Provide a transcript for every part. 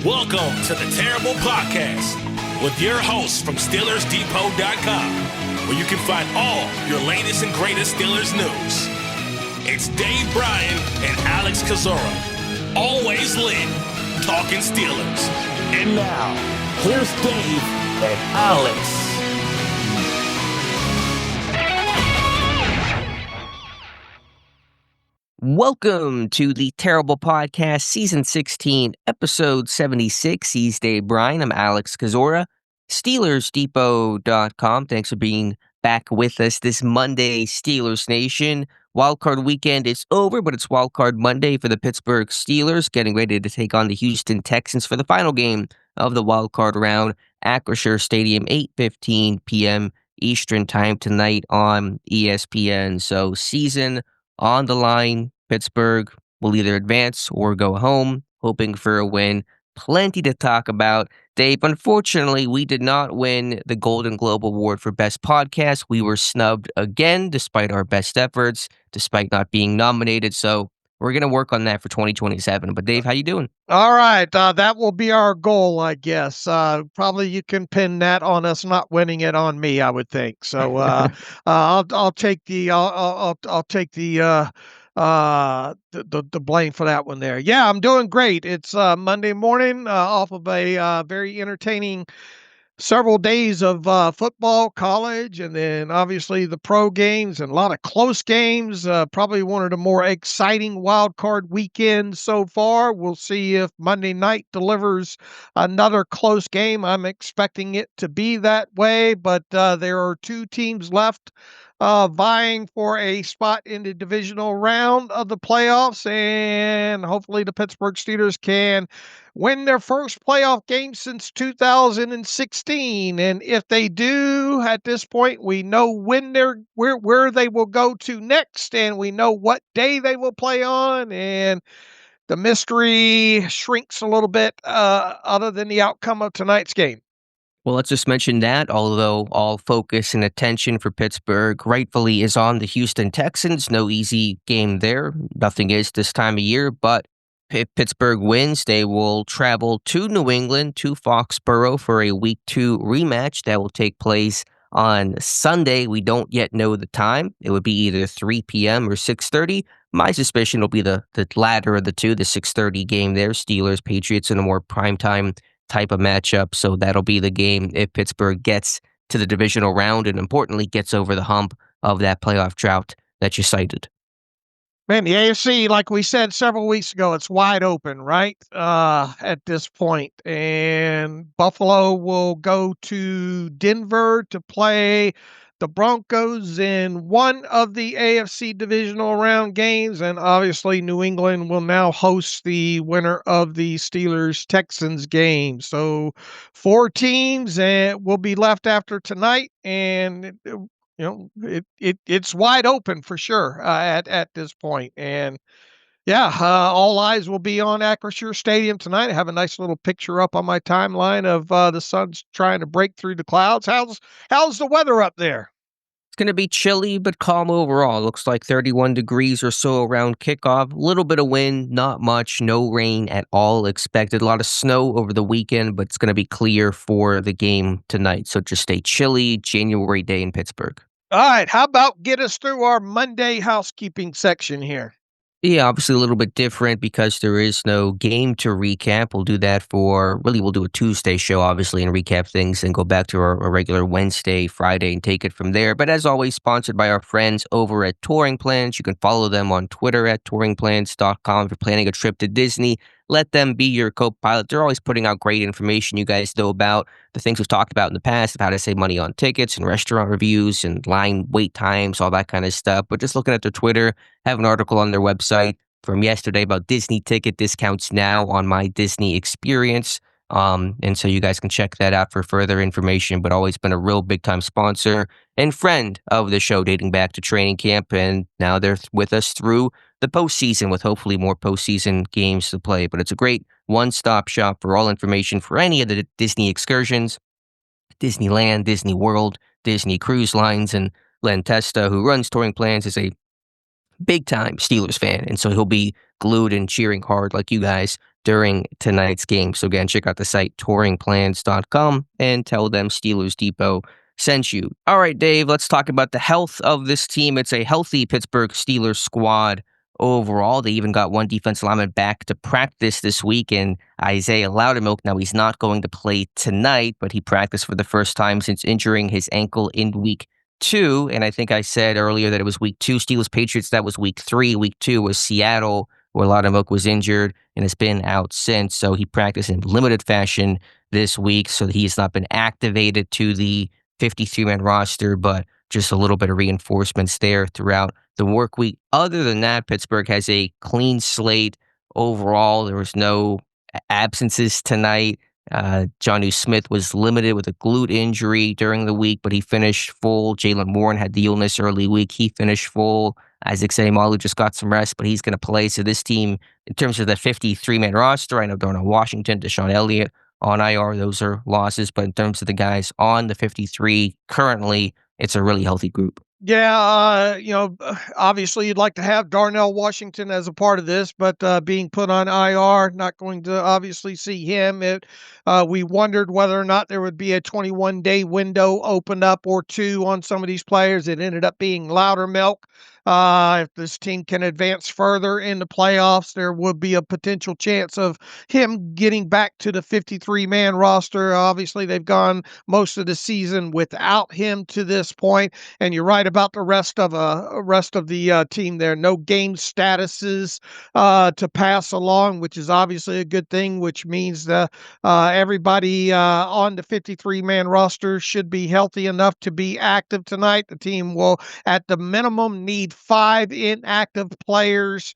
Welcome to the Terrible Podcast with your hosts from SteelersDepot.com, where you can find all your latest and greatest Steelers news. It's Dave Bryan and Alex Kozora, always lit, talking Steelers. And now, here's Dave and Alex. Welcome to the Terrible Podcast, Season 16, Episode 76. He's Dave Bryan. I'm Alex Kozora. SteelersDepot.com. Thanks for being back with us this Monday, Steelers Nation. Wildcard weekend is over, but it's Wildcard Monday for the Pittsburgh Steelers, getting ready to take on the Houston Texans for the final game of the Wildcard Round. Acrisure Stadium, 8:15 p.m. Eastern Time tonight on ESPN. So season on the line. Pittsburgh will either advance or go home, hoping for a win. Plenty to talk about. Dave, unfortunately, we did not win the Golden Globe Award for Best Podcast. We were snubbed again, despite our best efforts, despite not being nominated. So we're going to work on that for 2027. But Dave, how you doing? All right. That will be our goal, I guess. Probably you can pin that on us not winning it on me, I would think. So I'll take the the blame for that one there. Yeah, I'm doing great. It's Monday morning off of a very entertaining several days of football, college, and then obviously the pro games and a lot of close games. Probably one of the more exciting wild card weekends so far. We'll see if Monday night delivers another close game. I'm expecting it to be that way, but there are two teams left vying for a spot in the divisional round of the playoffs, and hopefully the Pittsburgh Steelers can win their first playoff game since 2016. And if they do, at this point, we know where they will go to next, and we know what day they will play on, and the mystery shrinks a little bit other than the outcome of tonight's game. Well, let's just mention that, although all focus and attention for Pittsburgh rightfully is on the Houston Texans. No easy game there. Nothing is this time of year, but if Pittsburgh wins, they will travel to New England, to Foxborough for a Week 2 rematch that will take place on Sunday. We don't yet know the time. It would be either 3 p.m. or 6:30. My suspicion will be the latter of the two, the 6:30 game there. Steelers, Patriots in a more primetime type of matchup. So that'll be the game if Pittsburgh gets to the divisional round and importantly gets over the hump of that playoff drought that you cited. Man, the AFC, like we said several weeks ago, it's wide open, right? At this point. And Buffalo will go to Denver to play the Broncos in one of the AFC divisional round games. And obviously New England will now host the winner of the Steelers Texans game. So 4 teams will be left after tonight. And it's wide open for sure at this point. And yeah, all eyes will be on Acrisure Stadium tonight. I have a nice little picture up on my timeline of the sun's trying to break through the clouds. How's the weather up there? It's going to be chilly but calm overall. Looks like 31 degrees or so around kickoff. A little bit of wind, not much, no rain at all expected. A lot of snow over the weekend, but it's going to be clear for the game tonight. So just a chilly January day in Pittsburgh. All right, how about get us through our Monday housekeeping section here? Yeah, obviously a little bit different because there is no game to recap. We'll do that we'll do a Tuesday show, obviously, and recap things and go back to our regular Wednesday, Friday, and take it from there. But as always, sponsored by our friends over at Touring Plans. You can follow them on Twitter at touringplans.com if you're planning a trip to Disney. Let them be your co-pilot. They're always putting out great information. You guys know about the things we've talked about in the past of how to save money on tickets and restaurant reviews and line wait times, all that kind of stuff. But just looking at their Twitter, have an article on their website from yesterday about Disney ticket discounts now on My Disney Experience. And so you guys can check that out for further information, but always been a real big time sponsor and friend of the show dating back to training camp. And now they're with us through the postseason with hopefully more postseason games to play. But it's a great one-stop shop for all information for any of the Disney excursions, Disneyland, Disney World, Disney Cruise Lines, and Len Testa, who runs Touring Plans, is a big-time Steelers fan, and so he'll be glued and cheering hard like you guys during tonight's game. So again, check out the site touringplans.com and tell them Steelers Depot sent you. All right, Dave, let's talk about the health of this team. It's a healthy Pittsburgh Steelers squad overall. They even got one defensive lineman back to practice this week in Isaiah Loudermilk. Now, he's not going to play tonight, but he practiced for the first time since injuring his ankle in week 2. And I think I said earlier that it was week 2. Steelers Patriots, that was week 3. Week 2 was Seattle, where Loudermilk was injured and has been out since. So he practiced in limited fashion this week, so that he has not been activated to the 53-man roster, but just a little bit of reinforcements there throughout the work week. Other than that, Pittsburgh has a clean slate overall. There was no absences tonight. Jonnu Smith was limited with a glute injury during the week, but he finished full. Jalen Warren had the illness early week. He finished full. Isaac Seumalo just got some rest, but he's going to play. So this team, in terms of the 53-man roster, I know Darnell Washington, Deshaun Elliott on IR, those are losses. But in terms of the guys on the 53 currently, it's a really healthy group. Yeah, obviously you'd like to have Darnell Washington as a part of this, but being put on IR, not going to obviously see him. We wondered whether or not there would be a 21-day window opened up or two on some of these players. It ended up being Loudermilk. If this team can advance further in the playoffs, there would be a potential chance of him getting back to the 53-man roster. Obviously, they've gone most of the season without him to this point, and you're right about the rest of the team there. No game statuses to pass along, which is obviously a good thing, which means that everybody on the 53-man roster should be healthy enough to be active tonight. The team will, at the minimum, need 5 inactive players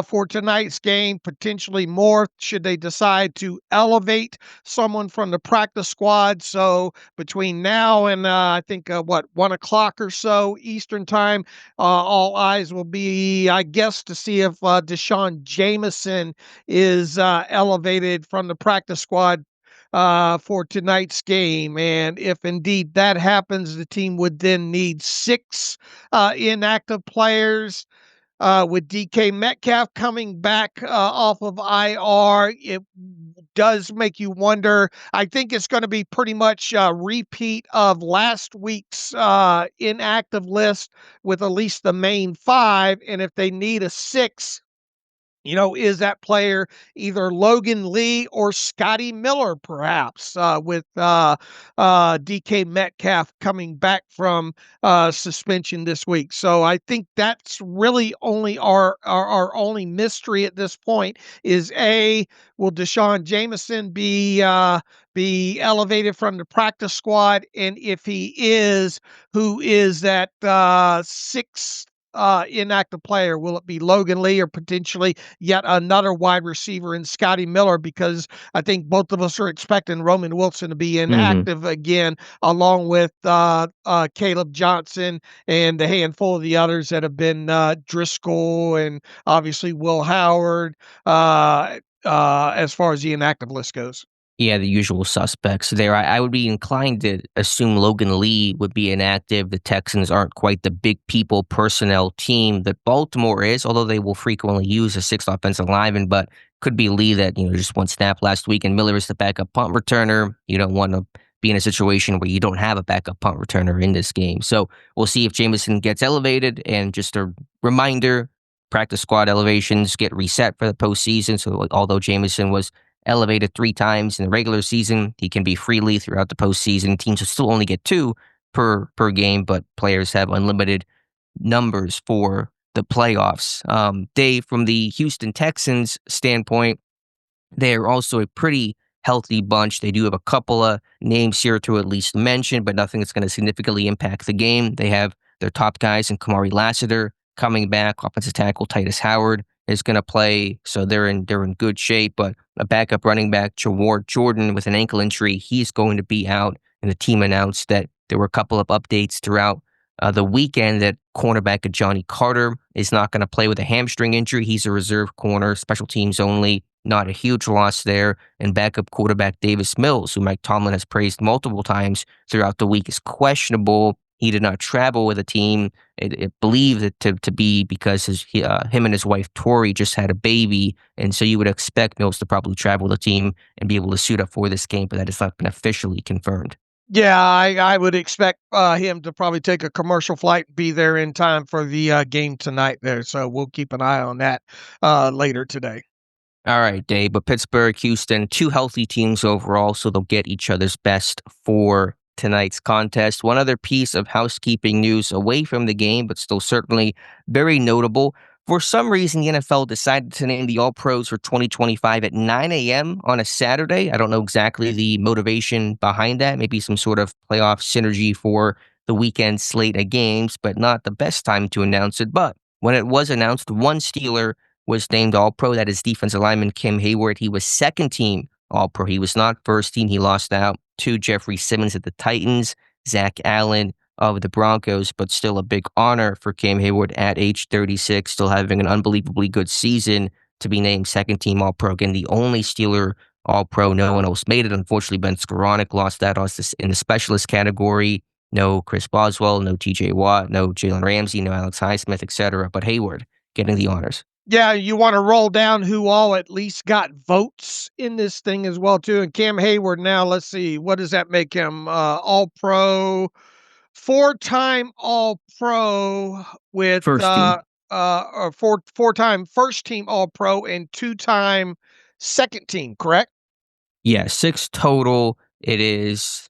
for tonight's game, potentially more should they decide to elevate someone from the practice squad. So between now and I think 1 o'clock or so Eastern time, all eyes will be, I guess, to see if Deshaun Jameson is elevated from the practice squad for tonight's game. And if indeed that happens, the team would then need 6 inactive players. With DK Metcalf coming back off of IR, it does make you wonder. I think it's going to be pretty much a repeat of last week's inactive list with at least the main 5. And if they need a 6, is that player either Logan Lee or Scotty Miller, perhaps, with DK Metcalf coming back from suspension this week? So I think that's really only our only mystery at this point is will Deshaun Jameson be elevated from the practice squad? And if he is, who is that 6th inactive player? Will it be Logan Lee or potentially yet another wide receiver in Scotty Miller? Because I think both of us are expecting Roman Wilson to be inactive again, along with Caleb Johnson and a handful of the others that have been Driscoll and obviously Will Howard as far as the inactive list goes. Yeah, the usual suspects there. I would be inclined to assume Logan Lee would be inactive. The Texans aren't quite the big people personnel team that Baltimore is, although they will frequently use a 6th offensive lineman, but could be Lee that, just one snap last week, and Miller is the backup punt returner. You don't want to be in a situation where you don't have a backup punt returner in this game. So we'll see if Jameson gets elevated, and just a reminder, practice squad elevations get reset for the postseason. So although Jameson was elevated 3 times in the regular season, he can be freely throughout the postseason. Teams will still only get 2 per game, but players have unlimited numbers for the playoffs. Dave, from the Houston Texans standpoint, they're also a pretty healthy bunch. They do have a couple of names here to at least mention, but nothing that's going to significantly impact the game. They have their top guys in Kamari Lassiter coming back. Offensive tackle Titus Howard is going to play, so they're in good shape. But a backup running back, Jaward Jordan, with an ankle injury, he's going to be out. And the team announced that there were a couple of updates throughout the weekend that cornerback Johnny Carter is not going to play with a hamstring injury. He's a reserve corner, special teams only, not a huge loss there. And backup quarterback Davis Mills, who Mike Tomlin has praised multiple times throughout the week, is questionable. He did not travel with a team. It believed it to be because him and his wife Tori just had a baby, and so you would expect Mills to probably travel with the team and be able to suit up for this game, but that has not been officially confirmed. Yeah, I would expect him to probably take a commercial flight and be there in time for the game tonight there. So we'll keep an eye on that later today. All right, Dave, but Pittsburgh, Houston, two healthy teams overall, so they'll get each other's best for tonight's contest. One other piece of housekeeping news away from the game, but still certainly very notable. For some reason, the NFL decided to name the All-Pros for 2025 at 9 a.m. on a Saturday. I don't know exactly the motivation behind that. Maybe some sort of playoff synergy for the weekend slate of games, but not the best time to announce it. But when it was announced, one Steeler was named All-Pro. That is defensive lineman Cam Heyward. He was second team All-Pro. He was not first team. He lost out to Jeffrey Simmons at the Titans, Zach Allen of the Broncos, but still a big honor for Cam Heyward at age 36, still having an unbelievably good season to be named second team All-Pro. Again, the only Steeler All-Pro. No one else made it. Unfortunately, Ben Skoranek lost that in the specialist category. No Chris Boswell, no TJ Watt, no Jalen Ramsey, no Alex Highsmith, etc. But Heyward getting the honors. Yeah, you want to roll down who all at least got votes in this thing as well, too. And Cam Heyward now, let's see, what does that make him? All-Pro, four-time All-Pro with First team. or four-time first-team All-Pro and two-time second team, correct? Yeah, 6 total. It is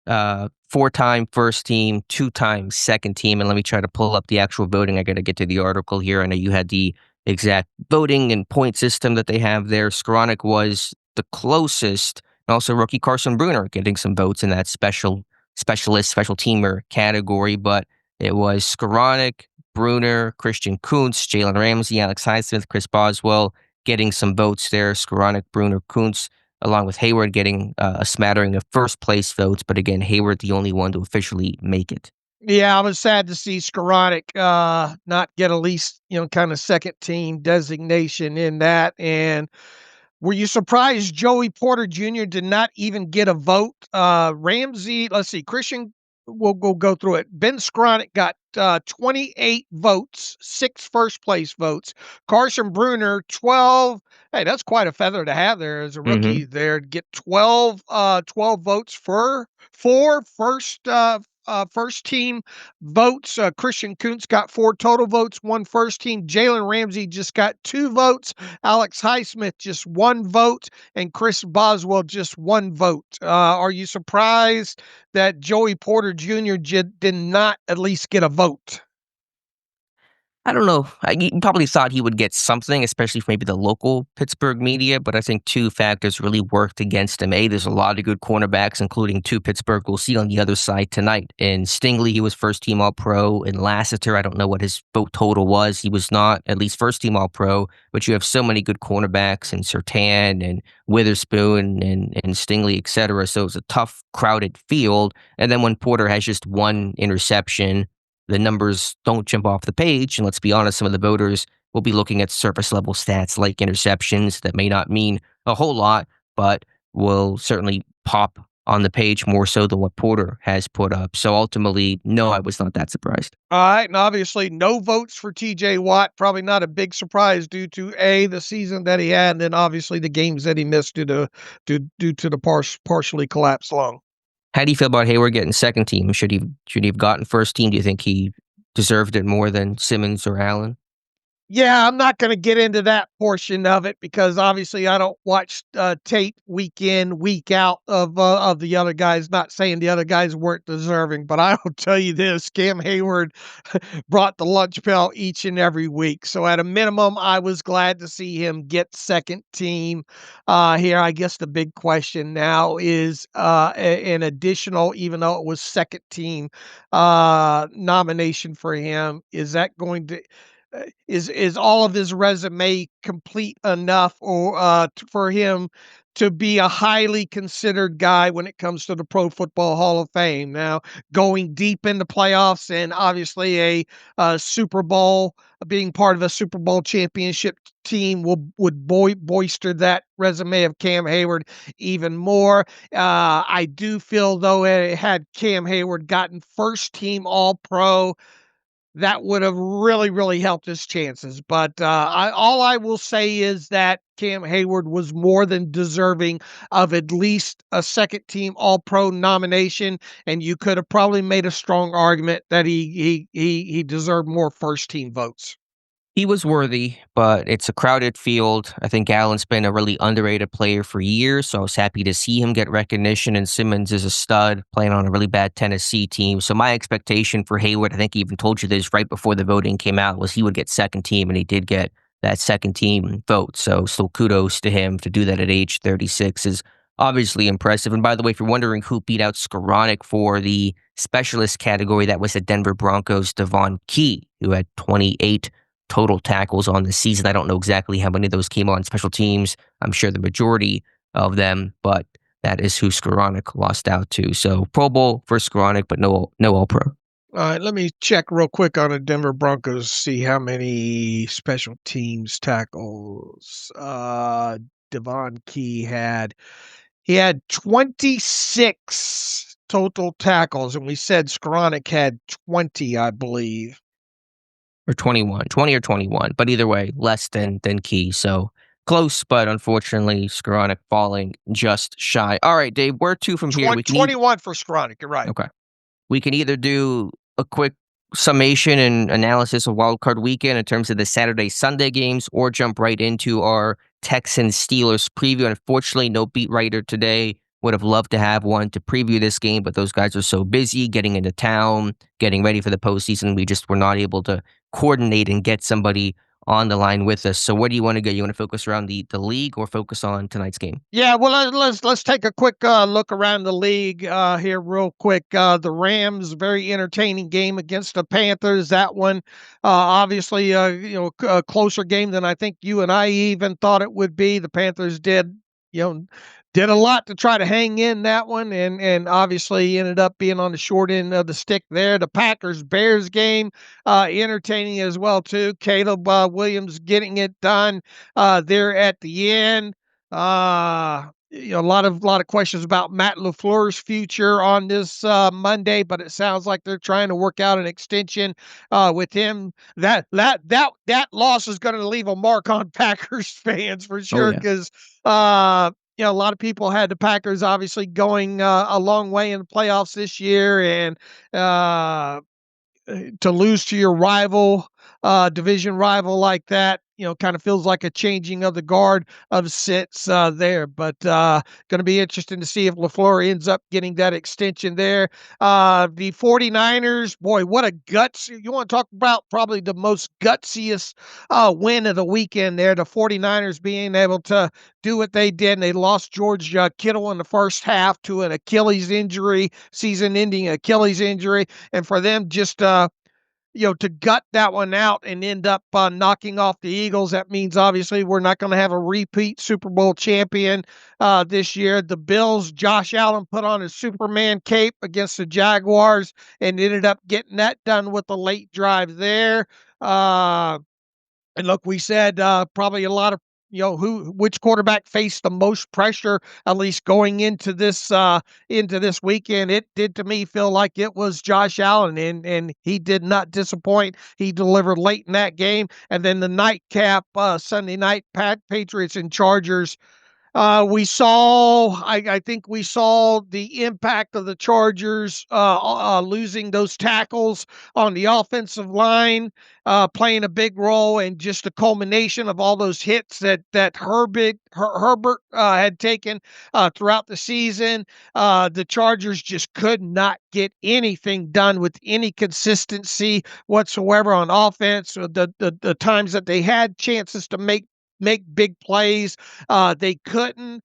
4-time first team, 2-time second team. And let me try to pull up the actual voting. I got to get to the article here. I know you had the exact voting and point system that they have there. Skoranek was the closest. And also rookie Carson Bruner getting some votes in that special teamer category. But it was Skoranek, Bruner, Christian Kuntz, Jalen Ramsey, Alex Highsmith, Chris Boswell getting some votes there. Skoranek, Bruner, Kuntz, along with Heyward getting a smattering of first place votes. But again, Heyward the only one to officially make it. Yeah, I was sad to see Skoranek not get at least, kind of second team designation in that. And were you surprised Joey Porter Jr. did not even get a vote? Ramsey, let's see, Christian, we'll go through it. Ben Skoranek got 28 votes, 6 first place votes. Carson Bruner, 12. Hey, that's quite a feather to have there as a rookie there to get 12 votes for 4 first team votes. Christian Kuntz got 4 total votes, 1 first team. Jalen Ramsey just got 2 votes. Alex Highsmith just 1 vote, and Chris Boswell just 1 vote. Are you surprised that Joey Porter Jr. did not at least get a vote? I don't know. You probably thought he would get something, especially for maybe the local Pittsburgh media, but I think 2 factors really worked against him. A, there's a lot of good cornerbacks, including 2 Pittsburgh we'll see on the other side tonight. And Stingley, he was first team All-Pro. And Lassiter, I don't know what his vote total was. He was not at least first team All-Pro, but you have so many good cornerbacks and Surtain and Witherspoon and Stingley, etc. So it's a tough, crowded field. And then when Porter has just 1 interception, the numbers don't jump off the page. And let's be honest, some of the voters will be looking at surface level stats like interceptions that may not mean a whole lot, but will certainly pop on the page more so than what Porter has put up. So ultimately, no, I was not that surprised. All right, and obviously no votes for TJ Watt. Probably not a big surprise due to the season that he had, and then obviously the games that he missed due to the partially collapsed lung. How do you feel about Heyward getting second team? Should he have gotten first team? Do you think he deserved it more than Simmons or Allen? Yeah, I'm not going to get into that portion of it because obviously I don't watch tape week in, week out of the other guys. Not saying the other guys weren't deserving, but I will tell you this: Cam Heyward brought the lunch pail each and every week. So at a minimum, I was glad to see him get second team. Here, I guess the big question now is an additional, even though it was second team nomination for him, is that going to is all of his resume complete enough or for him to be a highly considered guy when it comes to the Pro Football Hall of Fame. Now, going deep in the playoffs and obviously a Super Bowl, being part of a Super Bowl championship team would boister that resume of Cam Heyward even more. I do feel, though, had Cam Heyward gotten first team All Pro, that would have really, really helped his chances. But all I will say is that Cam Heyward was more than deserving of at least a second team All Pro nomination, and you could have probably made a strong argument that he deserved more first team votes. He was worthy, but it's a crowded field. I think Allen's been a really underrated player for years, so I was happy to see him get recognition. And Simmons is a stud playing on a really bad Tennessee team. So my expectation for Heyward, I think he even told you this right before the voting came out, was he would get second team, and he did get that second team vote. So still kudos to him to do that at age 36 is obviously impressive. And by the way, if you're wondering who beat out Skoranek for the specialist category, that was the Denver Broncos' Devon Key, who had 28 total tackles on the season. I don't know exactly how many of those came on special teams. I'm sure the majority of them, but that is who Skoranek lost out to. So Pro Bowl for Skoranek, but no All-Pro. All right, let me check real quick on the Denver Broncos, see how many special teams tackles Devon Key had. He had 26 total tackles, and we said Skoranek had 20, I believe. Or 21, 20 or 21, but either way, less than Key. So close, but unfortunately, Skoranek falling just shy. All right, Dave, where to from here? 21 for Skoranek, you're right. Okay. We can either do a quick summation and analysis of wildcard weekend in terms of the Saturday-Sunday games, or jump right into our Texans-Steelers preview. Unfortunately, no beat writer today. Would have loved to have one to preview this game, but those guys are so busy getting into town, getting ready for the postseason. We just were not able to coordinate and get somebody on the line with us. So where do you want to go? You want to focus around the league or focus on tonight's game? Yeah, well, let's take a quick look around the league here real quick. The Rams, very entertaining game against the Panthers. That one, obviously, a closer game than I think you and I even thought it would be. The Panthers did a lot to try to hang in that one, and obviously ended up being on the short end of the stick there. The Packers-Bears game, entertaining as well, too. Caleb Williams getting it done there at the end. A lot of questions about Matt LaFleur's future on this Monday, but it sounds like they're trying to work out an extension with him. That loss is going to leave a mark on Packers fans for sure, because a lot of people had the Packers obviously going a long way in the playoffs this year, and to lose to your rival, division rival like that, kind of feels like a changing of the guard of sits there. But going to be interesting to see if LaFleur ends up getting that extension there. The 49ers, boy, what a guts. You want to talk about probably the most gutsiest win of the weekend there. The 49ers being able to do what they did, and they lost George Kittle in the first half to an Achilles injury, season-ending Achilles injury, and for them just to gut that one out and end up knocking off the Eagles. That means obviously we're not going to have a repeat Super Bowl champion this year. The Bills, Josh Allen put on his Superman cape against the Jaguars and ended up getting that done with the late drive there. And look, we said probably a lot of which quarterback faced the most pressure, at least going into this weekend. It did to me feel like it was Josh Allen, and he did not disappoint. He delivered late in that game, and then the nightcap Sunday night, Patriots and Chargers. I think we saw the impact of the Chargers losing those tackles on the offensive line, playing a big role, and just a culmination of all those hits that Herbert had taken throughout the season. The Chargers just could not get anything done with any consistency whatsoever on offense. The times that they had chances to make make big plays. They couldn't.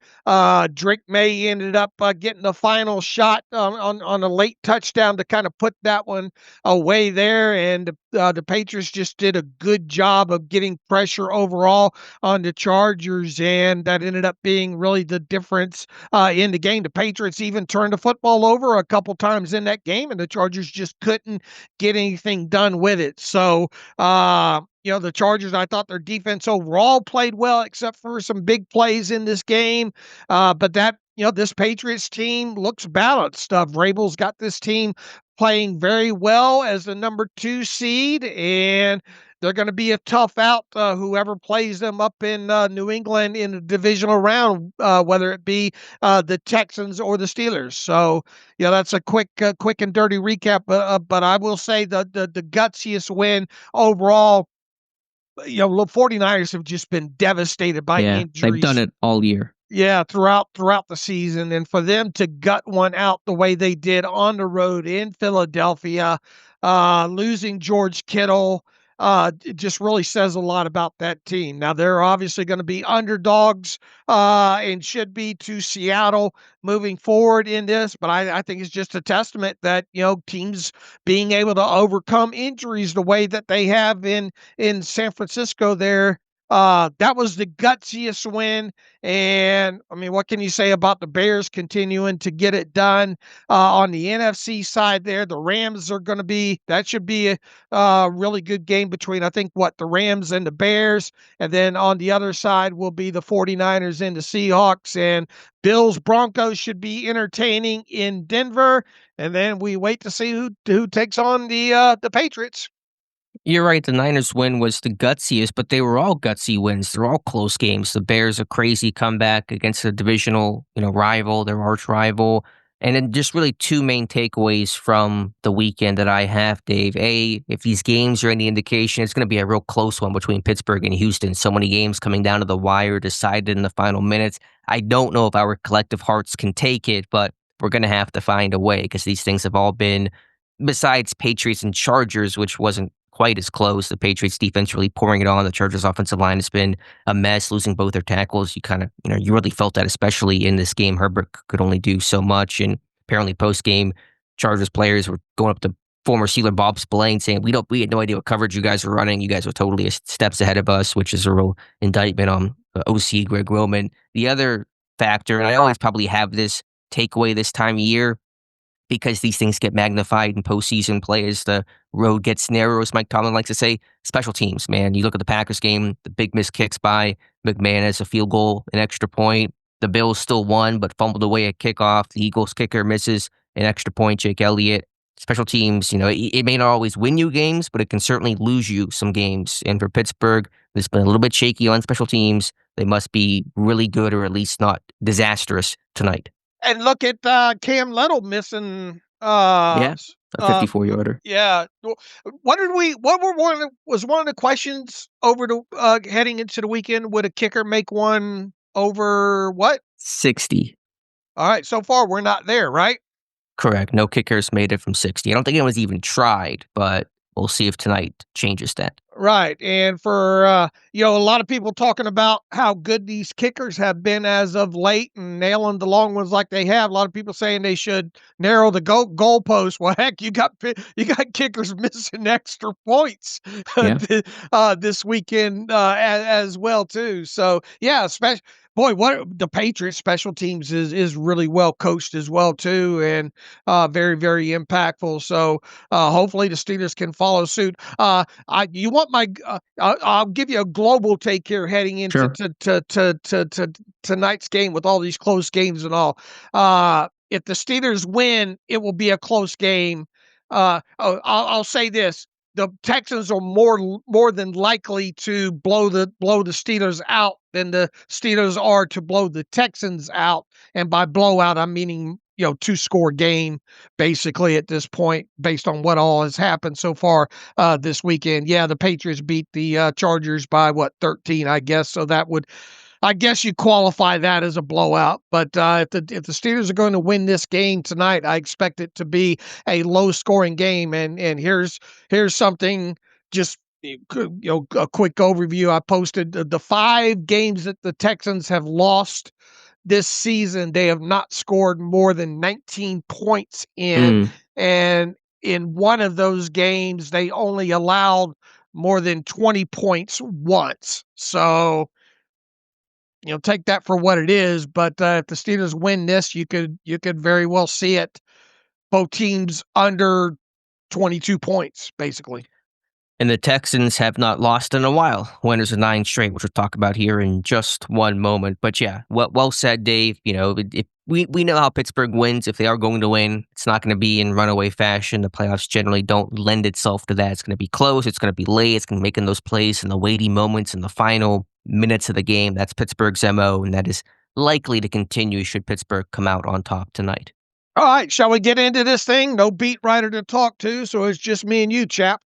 Drake May ended up getting the final shot on a late touchdown to kind of put that one away there, and the Patriots just did a good job of getting pressure overall on the Chargers, and that ended up being really the difference in the game. The Patriots even turned the football over a couple times in that game, and the Chargers just couldn't get anything done with it. So, the Chargers, I thought their defense overall played well, except for some big plays in this game. But this Patriots team looks balanced. Vrabel's got this team playing very well as the number 2 seed, and they're going to be a tough out, whoever plays them up in New England in the divisional round, whether it be the Texans or the Steelers. So, that's a quick and dirty recap. But I will say the gutsiest win overall. 49ers have just been devastated by injuries. They've done it all year. Yeah, throughout the season, and for them to gut one out the way they did on the road in Philadelphia, losing George Kittle, it just really says a lot about that team. Now, they're obviously going to be underdogs and should be to Seattle moving forward in this, but I think it's just a testament that, teams being able to overcome injuries the way that they have in San Francisco there. That was the gutsiest win. And I mean, what can you say about the Bears continuing to get it done? On the NFC side there, the Rams that should be a really good game between, I think, the Rams and the Bears. And then on the other side will be the 49ers and the Seahawks, and Bills Broncos should be entertaining in Denver. And then we wait to see who takes on the Patriots. You're right. The Niners win was the gutsiest, but they were all gutsy wins. They're all close games. The Bears, a crazy comeback against a divisional, rival, their arch rival. And then just really 2 main takeaways from the weekend that I have, Dave. A, if these games are any indication, it's going to be a real close one between Pittsburgh and Houston. So many games coming down to the wire, decided in the final minutes. I don't know if our collective hearts can take it, but we're going to have to find a way, because these things have all been, besides Patriots and Chargers, which wasn't quite as close. The Patriots defense really pouring it on. The Chargers offensive line has been a mess, losing both their tackles. You kind of, you really felt that, especially in this game. Herbert could only do so much. And apparently post-game, Chargers players were going up to former Steeler Bob Spillane saying, we had no idea what coverage you guys were running. You guys were totally steps ahead of us, which is a real indictment on OC Greg Roman. The other factor, and I always probably have this takeaway this time of year, because these things get magnified in postseason play as the road gets narrow, as Mike Tomlin likes to say. Special teams, man. You look at the Packers game, the big missed kicks by McManus, a field goal, an extra point. The Bills still won, but fumbled away at kickoff. The Eagles kicker misses an extra point, Jake Elliott. Special teams, it may not always win you games, but it can certainly lose you some games. And for Pittsburgh, it's been a little bit shaky on special teams. They must be really good, or at least not disastrous tonight. And look at Cam Little missing. A 54-yarder. Yeah. What was one of the questions over the heading into the weekend? Would a kicker make one over what? 60. All right. So far, we're not there, right? Correct. No kickers made it from 60. I don't think anyone's even tried, but we'll see if tonight changes that. Right. And for, a lot of people talking about how good these kickers have been as of late and nailing the long ones like they have. A lot of people saying they should narrow the goalpost. Well, heck, you got kickers missing extra points this weekend as well, too. So, yeah, boy, what the Patriots special teams is really well coached as well, too, and very, very impactful. So hopefully the Steelers can follow suit. I'll give you a global take here heading into tonight's game with all these close games and all. If the Steelers win, it will be a close game. I'll say this. The Texans are more than likely to blow the Steelers out than the Steelers are to blow the Texans out. And by blowout, I'm meaning 2-score game, basically, at this point, based on what all has happened so far this weekend. Yeah, the Patriots beat the Chargers by 13, I guess. So I guess you qualify that as a blowout. But if the Steelers are going to win this game tonight, I expect it to be a low-scoring game. And here's something just A quick overview. I posted the 5 games that the Texans have lost this season. They have not scored more than 19 points in, Mm. and in one of those games, they only allowed more than 20 points once. So, take that for what it is. But if the Steelers win this, you could very well see it. Both teams under 22 points, basically. And the Texans have not lost in a while. Winners of 9 straight, which we'll talk about here in just one moment. But yeah, well said, Dave. If we know how Pittsburgh wins. If they are going to win, it's not going to be in runaway fashion. The playoffs generally don't lend itself to that. It's going to be close. It's going to be late. It's going to make in those plays in the weighty moments in the final minutes of the game. That's Pittsburgh's MO, and that is likely to continue should Pittsburgh come out on top tonight. All right, shall we get into this thing? No beat writer to talk to, so it's just me and you, chap.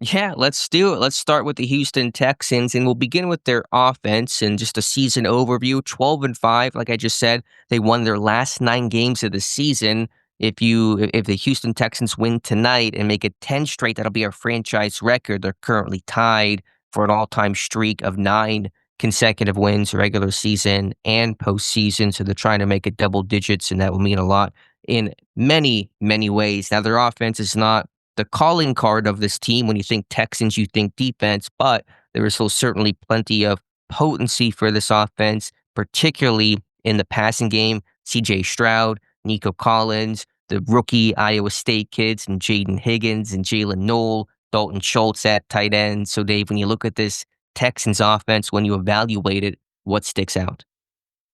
Yeah, let's do it. Let's start with the Houston Texans, and we'll begin with their offense and just a season overview. 12-5, like I just said, they won their last 9 games of the season. If the Houston Texans win tonight and make it 10 straight, that'll be a franchise record. They're currently tied for an all-time streak of 9 consecutive wins, regular season and postseason. So they're trying to make it double digits, and that will mean a lot in many, many ways. Now, their offense is not the calling card of this team. When you think Texans, you think defense, but there is still certainly plenty of potency for this offense, particularly in the passing game. C.J. Stroud, Nico Collins, the rookie Iowa State kids, and Jaden Higgins and Jalen Noel, Dalton Schultz at tight end. So, Dave, when you look at this Texans offense, when you evaluate it, what sticks out?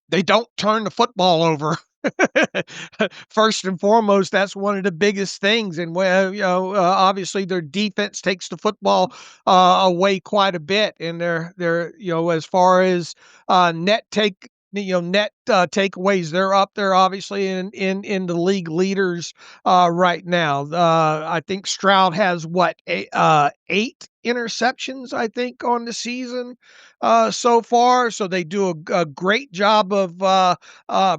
They don't turn the football over. First and foremost, that's one of the biggest things. And obviously their defense takes the football away quite a bit, and they're as far as net takeaways, they're up there obviously in the league leaders right now. I think Stroud has 8 interceptions, I think, on the season so far. So they do a great job of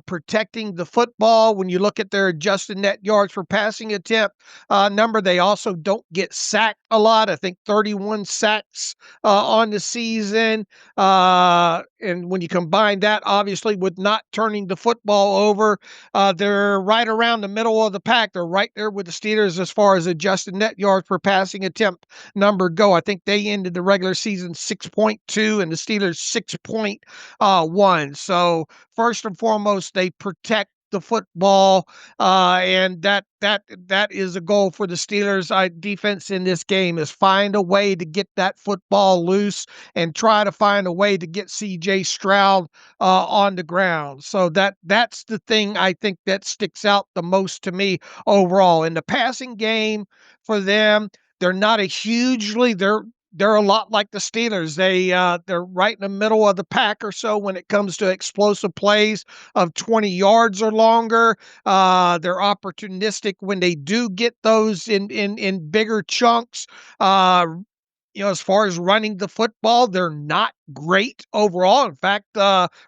protecting the football. When you look at their adjusted net yards per passing attempt number, they also don't get sacked a lot. I think 31 sacks on the season. And when you combine that, obviously, with not turning the football over, they're right around the middle of the pack. They're right there with the Steelers as far as adjusted net yards per passing attempt number go. I think they ended the regular season 6.2 and the Steelers 6.1. So first and foremost, they protect the football, and that is a goal for the Steelers defense in this game, is find a way to get that football loose and try to find a way to get C.J. Stroud on the ground. So that's the thing I think that sticks out the most to me overall. In the passing game for them, they're not a hugely they're a lot like the Steelers. They're right in the middle of the pack or so when it comes to explosive plays of 20 yards or longer. They're opportunistic when they do get those in bigger chunks. As far as running the football, they're not great overall. In fact,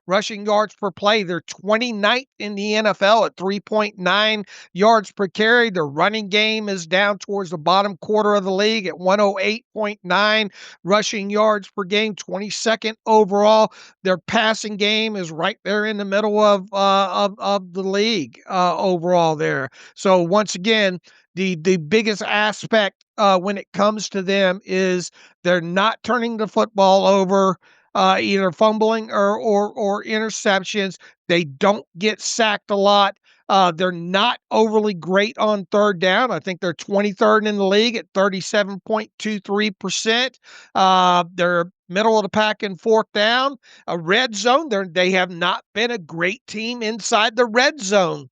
rushing yards per play, they're 29th in the NFL at 3.9 yards per carry. Their running game is down towards the bottom quarter of the league at 108.9 rushing yards per game, 22nd overall. Their passing game is right there in the middle of the league overall there. So once again, the biggest aspect when it comes to them is they're not turning the football over, either fumbling or interceptions. They don't get sacked a lot. They're not overly great on third down. I think they're 23rd in the league at 37.23%. They're middle of the pack in fourth down. A red zone, they have not been a great team inside the red zone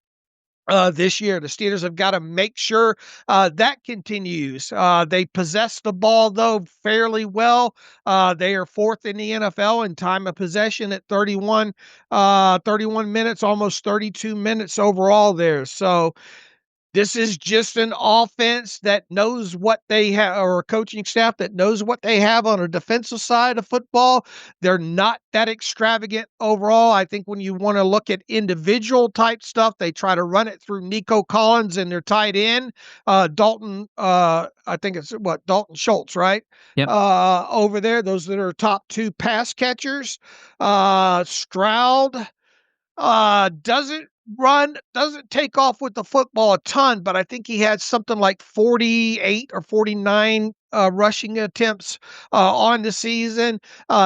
this year. The Steelers have got to make sure that continues. They possess the ball, though, fairly well. They are 4th in the NFL in time of possession at 31 minutes, almost 32 minutes overall there. So This is just an offense that knows what they have, or a coaching staff that knows what they have on a defensive side of football. They're not that extravagant overall. I think when you want to look at individual type stuff, they try to run it through Nico Collins and their tight end, Dalton. I think it's Dalton Schultz, right? Yep. Over there, those that are top two pass catchers. Stroud doesn't take off with the football a ton, but I think he had something like 48 or 49 rushing attempts on the season.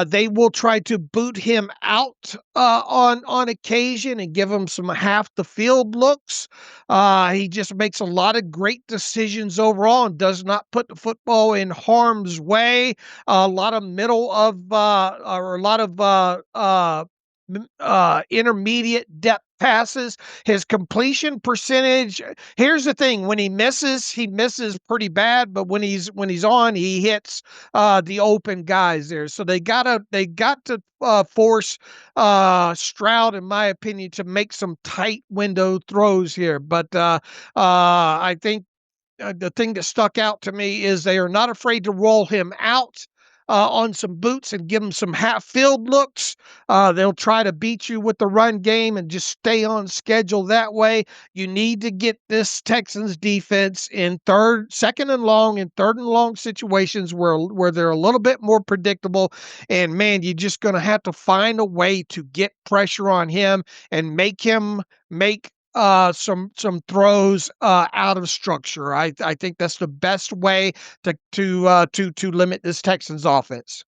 They will try to boot him out on occasion and give him some half the field looks. He just makes a lot of great decisions overall and does not put the football in harm's way. A lot of middle of or a lot of intermediate depth passes. His completion percentage, here's the thing, when he misses pretty bad, but when he's on, he hits the open guys there. So they got to force Stroud, in my opinion, to make some tight window throws here. But I think the thing that stuck out to me is they are not afraid to roll him out on some boots and give him some half field looks. They'll try to beat you with the run game and just stay on schedule that way. You need to get this Texans defense in second and long situations where they're a little bit more predictable. And man, you're just going to have to find a way to get pressure on him and make him make some throws out of structure. I think that's the best way to limit this Texans offense.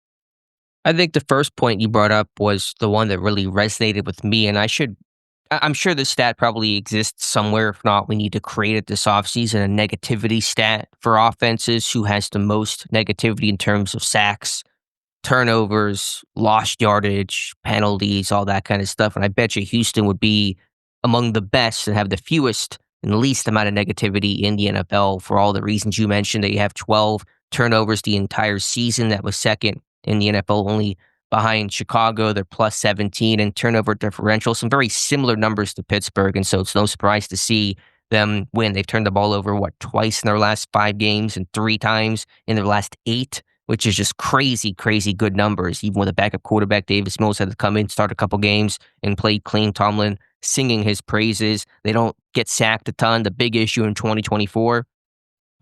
I think the first point you brought up was the one that really resonated with me, and I'm sure this stat probably exists somewhere. If not, we need to create it this offseason, a negativity stat for offenses. Who has the most negativity in terms of sacks, turnovers, lost yardage, penalties, all that kind of stuff. And I bet you Houston would be among the best and have the fewest and least amount of negativity in the NFL for all the reasons you mentioned. That you have 12 turnovers the entire season. That was second in the NFL, only behind Chicago. They're plus 17 in turnover differential. Some very similar numbers to Pittsburgh, and so it's no surprise to see them win. They've turned the ball over, twice in their last 5 games and 3 times in their last 8, which is just crazy, crazy good numbers. Even with a backup quarterback, Davis Mills had to come in, start a couple games, and play clean. Tomlin singing his praises. They don't get sacked a ton. The big issue in 2024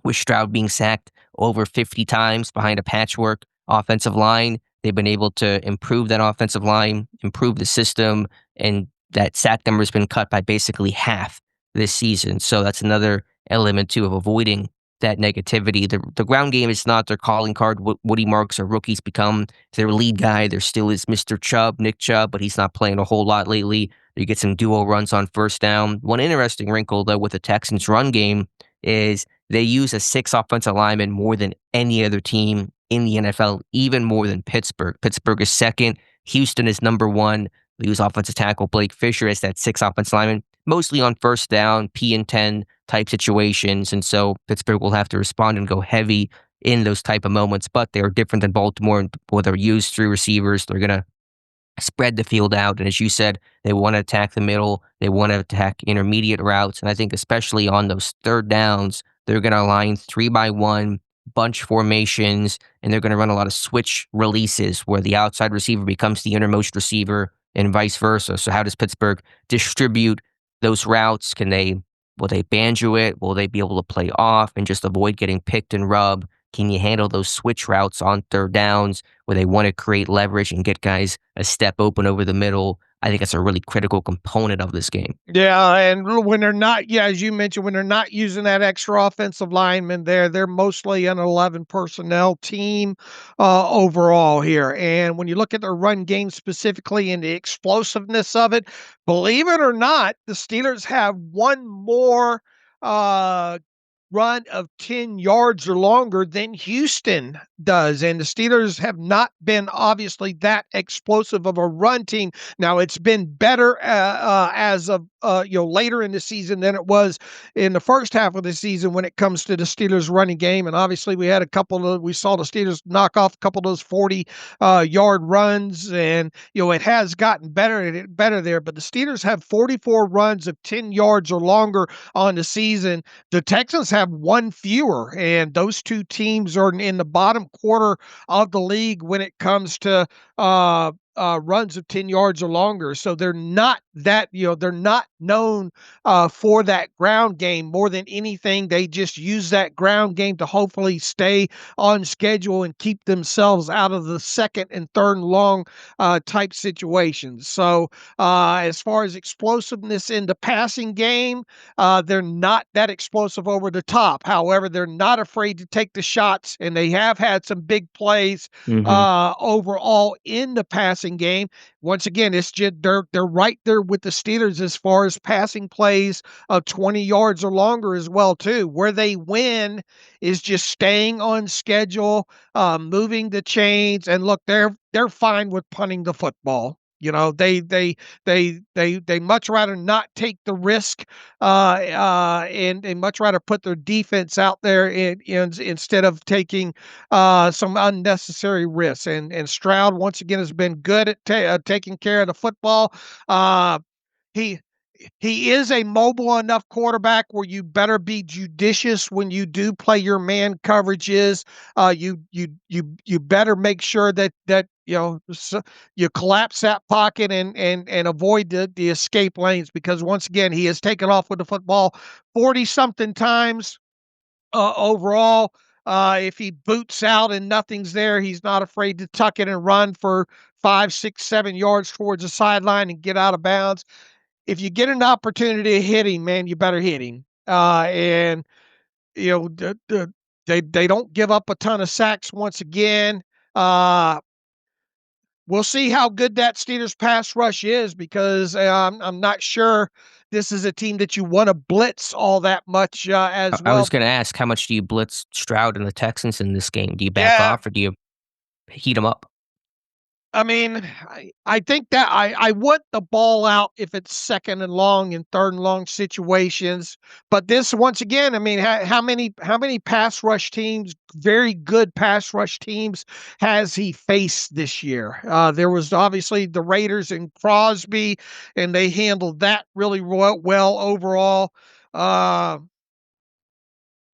was Stroud being sacked over 50 times behind a patchwork offensive line. They've been able to improve that offensive line, improve the system, and that sack number has been cut by basically half this season. So that's another element, too, of avoiding that negativity. The ground game is not their calling card. Woody Marks or rookies become their lead guy. There still is Mr. Chubb, Nick Chubb, but he's not playing a whole lot lately. You get some duo runs on first down. One interesting wrinkle, though, with the Texans' run game is they use a 6 offensive lineman more than any other team in the NFL, even more than Pittsburgh. Pittsburgh is second. Houston is number 1. They use offensive tackle Blake Fisher as that 6 offensive lineman, mostly on first down, P and 10 type situations. And so Pittsburgh will have to respond and go heavy in those type of moments. But they are different than Baltimore, where they're used 3 receivers. They're going to spread the field out. And as you said, they want to attack the middle. They want to attack intermediate routes. And I think especially on those third downs, they're going to line 3 by 1, bunch formations, and they're going to run a lot of switch releases where the outside receiver becomes the innermost receiver and vice versa. So how does Pittsburgh distribute those routes? Will they banjo it? Will they be able to play off and just avoid getting picked and rubbed? Can you handle those switch routes on third downs where they want to create leverage and get guys a step open over the middle? I think that's a really critical component of this game. Yeah, and when they're not, as you mentioned, when they're not using that extra offensive lineman there, they're mostly an 11 personnel team overall here. And when you look at their run game specifically and the explosiveness of it, believe it or not, the Steelers have one more run of 10 yards or longer than Houston does. And the Steelers have not been obviously that explosive of a run team. Now it's been better as of later in the season than it was in the first half of the season when it comes to the Steelers running game. And obviously we saw the Steelers knock off a couple of those 40 yard runs, and it has gotten better there. But the Steelers have 44 runs of 10 yards or longer on the season. The Texans have one fewer, and those two teams are in the bottom quarter of the league when it comes to runs of 10 yards or longer. So they're not known for that ground game more than anything. They just use that ground game to hopefully stay on schedule and keep themselves out of the second and third and long type situations. So as far as explosiveness in the passing game, they're not that explosive over the top. However, they're not afraid to take the shots, and they have had some big plays overall in the passing game. Once again, it's just they're right there with the Steelers as far as passing plays of 20 yards or longer as well too. Where they win is just staying on schedule, moving the chains, and look, they're fine with punting the football. They much rather not take the risk, and they much rather put their defense out there instead of taking some unnecessary risks. And Stroud once again has been good at taking care of the football. He he is a mobile enough quarterback where you better be judicious when you do play your man coverages. You better make sure that you collapse that pocket and avoid the escape lanes, because once again he has taken off with the football 40 something times overall. If he boots out and nothing's there, he's not afraid to tuck it and run for 5, 6, 7 yards towards the sideline and get out of bounds. If you get an opportunity to hit him, man, you better hit him. And they don't give up a ton of sacks once again. We'll see how good that Steelers pass rush is, because I'm not sure this is a team that you want to blitz all that much as I well. was going to ask, how much do you blitz Stroud and the Texans in this game? Do you back off, or do you heat them up? I mean, I think that I want the ball out if it's second and long and third and long situations. But this, once again, I mean, how many pass rush teams, very good pass rush teams, has he faced this year? There was obviously the Raiders and Crosby, and they handled that really well overall.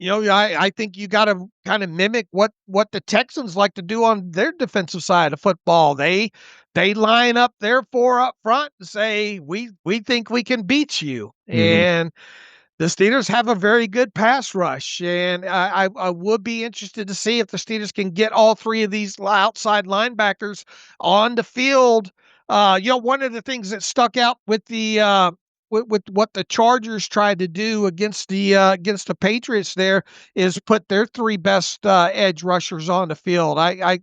I think you got to kind of mimic what the Texans like to do on their defensive side of football. They line up their four up front and say, we think we can beat you. And the Steelers have a very good pass rush, and I would be interested to see if the Steelers can get all three of these outside linebackers on the field. One of the things that stuck out with the with what the Chargers tried to do against the Patriots there is put their three best edge rushers on the field. I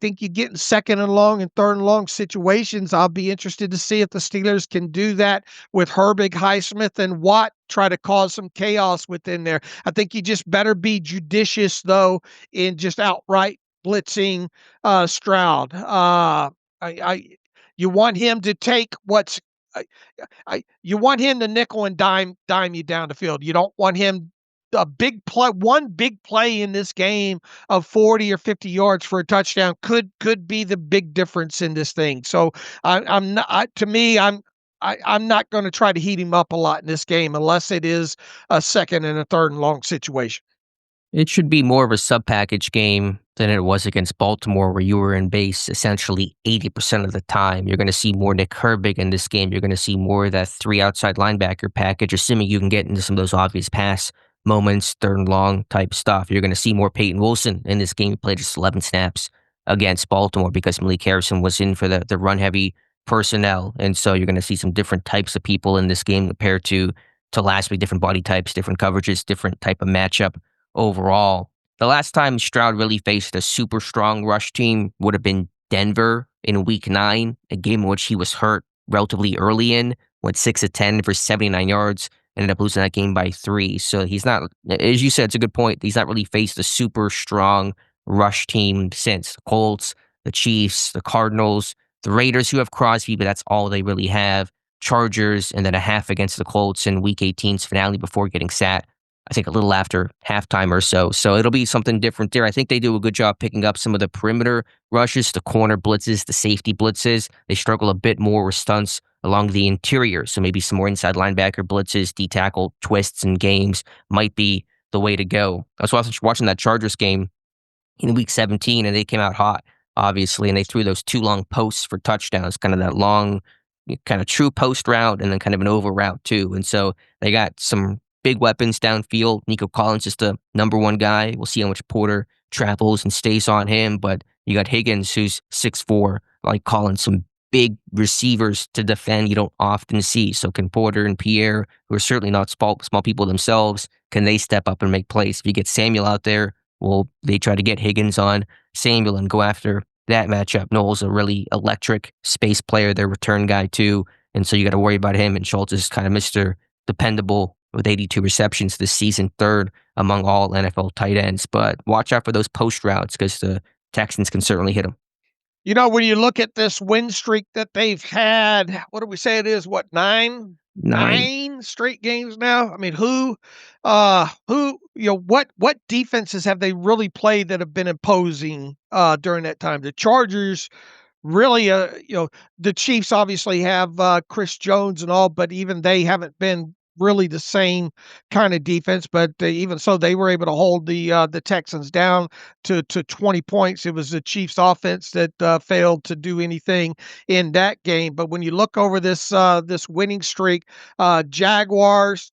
think you get in second and long and third and long situations. I'll be interested to see if the Steelers can do that with Herbig, Highsmith, and Watt, try to cause some chaos within there. I think you just better be judicious, though, in just outright blitzing Stroud. You want him to take you want him to nickel and dime you down the field. You don't want him one big play in this game of 40 or 50 yards for a touchdown could be the big difference in this thing. So I'm not going to try to heat him up a lot in this game unless it is a second and a third and long situation. It should be more of a sub-package game than it was against Baltimore, where you were in base essentially 80% of the time. You're going to see more Nick Herbig in this game. You're going to see more of that 3 outside linebacker package, assuming you can get into some of those obvious pass moments, third and long type stuff. You're going to see more Peyton Wilson in this game. He played just 11 snaps against Baltimore because Malik Harrison was in for the run-heavy personnel. And so you're going to see some different types of people in this game compared to last week, different body types, different coverages, different type of matchup. Overall, the last time Stroud really faced a super strong rush team would have been Denver in Week 9, a game in which he was hurt relatively early went 6 of 10 for 79 yards, ended up losing that game by 3. So he's not, as you said, it's a good point. He's not really faced a super strong rush team since. The Colts, the Chiefs, the Cardinals, the Raiders, who have Crosby, but that's all they really have. Chargers, and then a half against the Colts in Week 18's finale before getting sat, I think, a little after halftime or so. So it'll be something different there. I think they do a good job picking up some of the perimeter rushes, the corner blitzes, the safety blitzes. They struggle a bit more with stunts along the interior. So maybe some more inside linebacker blitzes, D-tackle twists and games might be the way to go. I was watching that Chargers game in Week 17, and they came out hot, obviously, and they threw those 2 long posts for touchdowns, kind of that long, kind of true post route and then kind of an over route too. And so they got some big weapons downfield. Nico Collins is the number 1 guy. We'll see how much Porter travels and stays on him. But you got Higgins, who's 6'4", like Collins, some big receivers to defend you don't often see. So can Porter and Pierre, who are certainly not small people themselves, can they step up and make plays? If you get Samuel out there, well, they try to get Higgins on Samuel and go after that matchup. Noel's a really electric space player, their return guy too. And so you got to worry about him. And Schultz is kind of Mr. Dependable with 82 receptions this season, 3rd among all NFL tight ends. But watch out for those post routes because the Texans can certainly hit them. You know, when you look at this win streak that they've had, what do we say it is? What, 9? 9 straight games now? I mean, what defenses have they really played that have been imposing during that time? The Chargers really, the Chiefs obviously have Chris Jones and all, but even they haven't been really the same kind of defense. But even so, they were able to hold the Texans down to 20 points. It was the Chiefs offense that failed to do anything in that game. But when you look over this winning streak, Jaguars,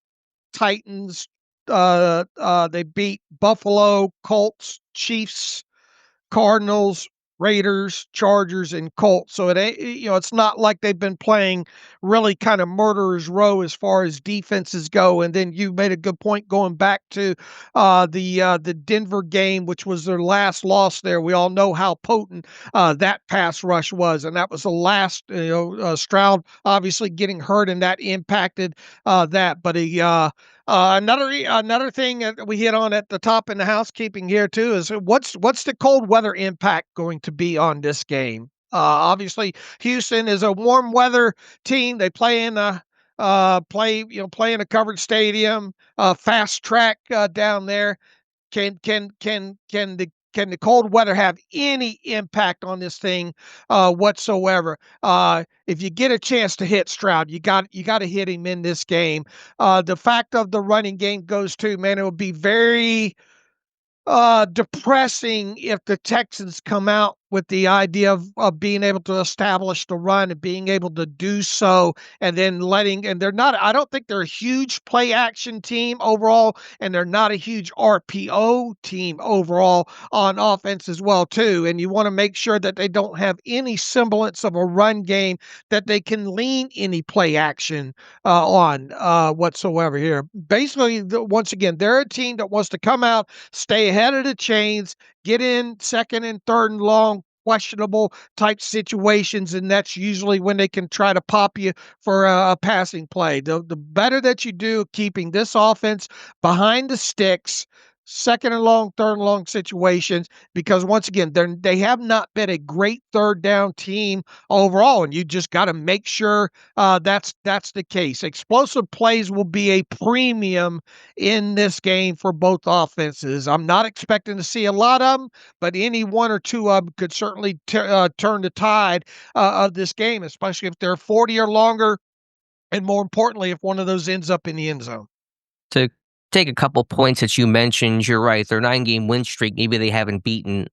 Titans, they beat Buffalo, Colts, Chiefs, Cardinals, Raiders, Chargers, and Colts. So it ain't, it's not like they've been playing really kind of murderer's row as far as defenses go. And then you made a good point going back to the Denver game, which was their last loss there. We all know how potent that pass rush was, and that was the last. Stroud obviously getting hurt, and that impacted that. But another thing that we hit on at the top in the housekeeping here too is what's the cold weather impact going to be on this game? Obviously, Houston is a warm weather team. They play in a covered stadium, fast track down there. Can the cold weather have any impact on this thing whatsoever? If you get a chance to hit Stroud, you got to hit him in this game. The fact of the running game goes to, man, it would be very depressing if the Texans come out with the idea of being able to establish the run and being able to do so, and then I don't think they're a huge play action team overall, and they're not a huge RPO team overall on offense as well too. And you want to make sure that they don't have any semblance of a run game that they can lean any play action on whatsoever here. Basically, once again, they're a team that wants to come out, stay ahead of the chains, get in 2nd and 3rd and long, questionable type situations, and that's usually when they can try to pop you for a passing play. The better that you do keeping this offense behind the sticks, 2nd and long, 3rd and long situations, because once again, they have not been a great 3rd down team overall, and you just got to make sure that's the case. Explosive plays will be a premium in this game for both offenses. I'm not expecting to see a lot of them, but any 1 or 2 of them could certainly turn the tide of this game, especially if they're 40 or longer, and more importantly, if one of those ends up in the end zone. To take a couple points that you mentioned, you're right. Their 9-game win streak, maybe they haven't beaten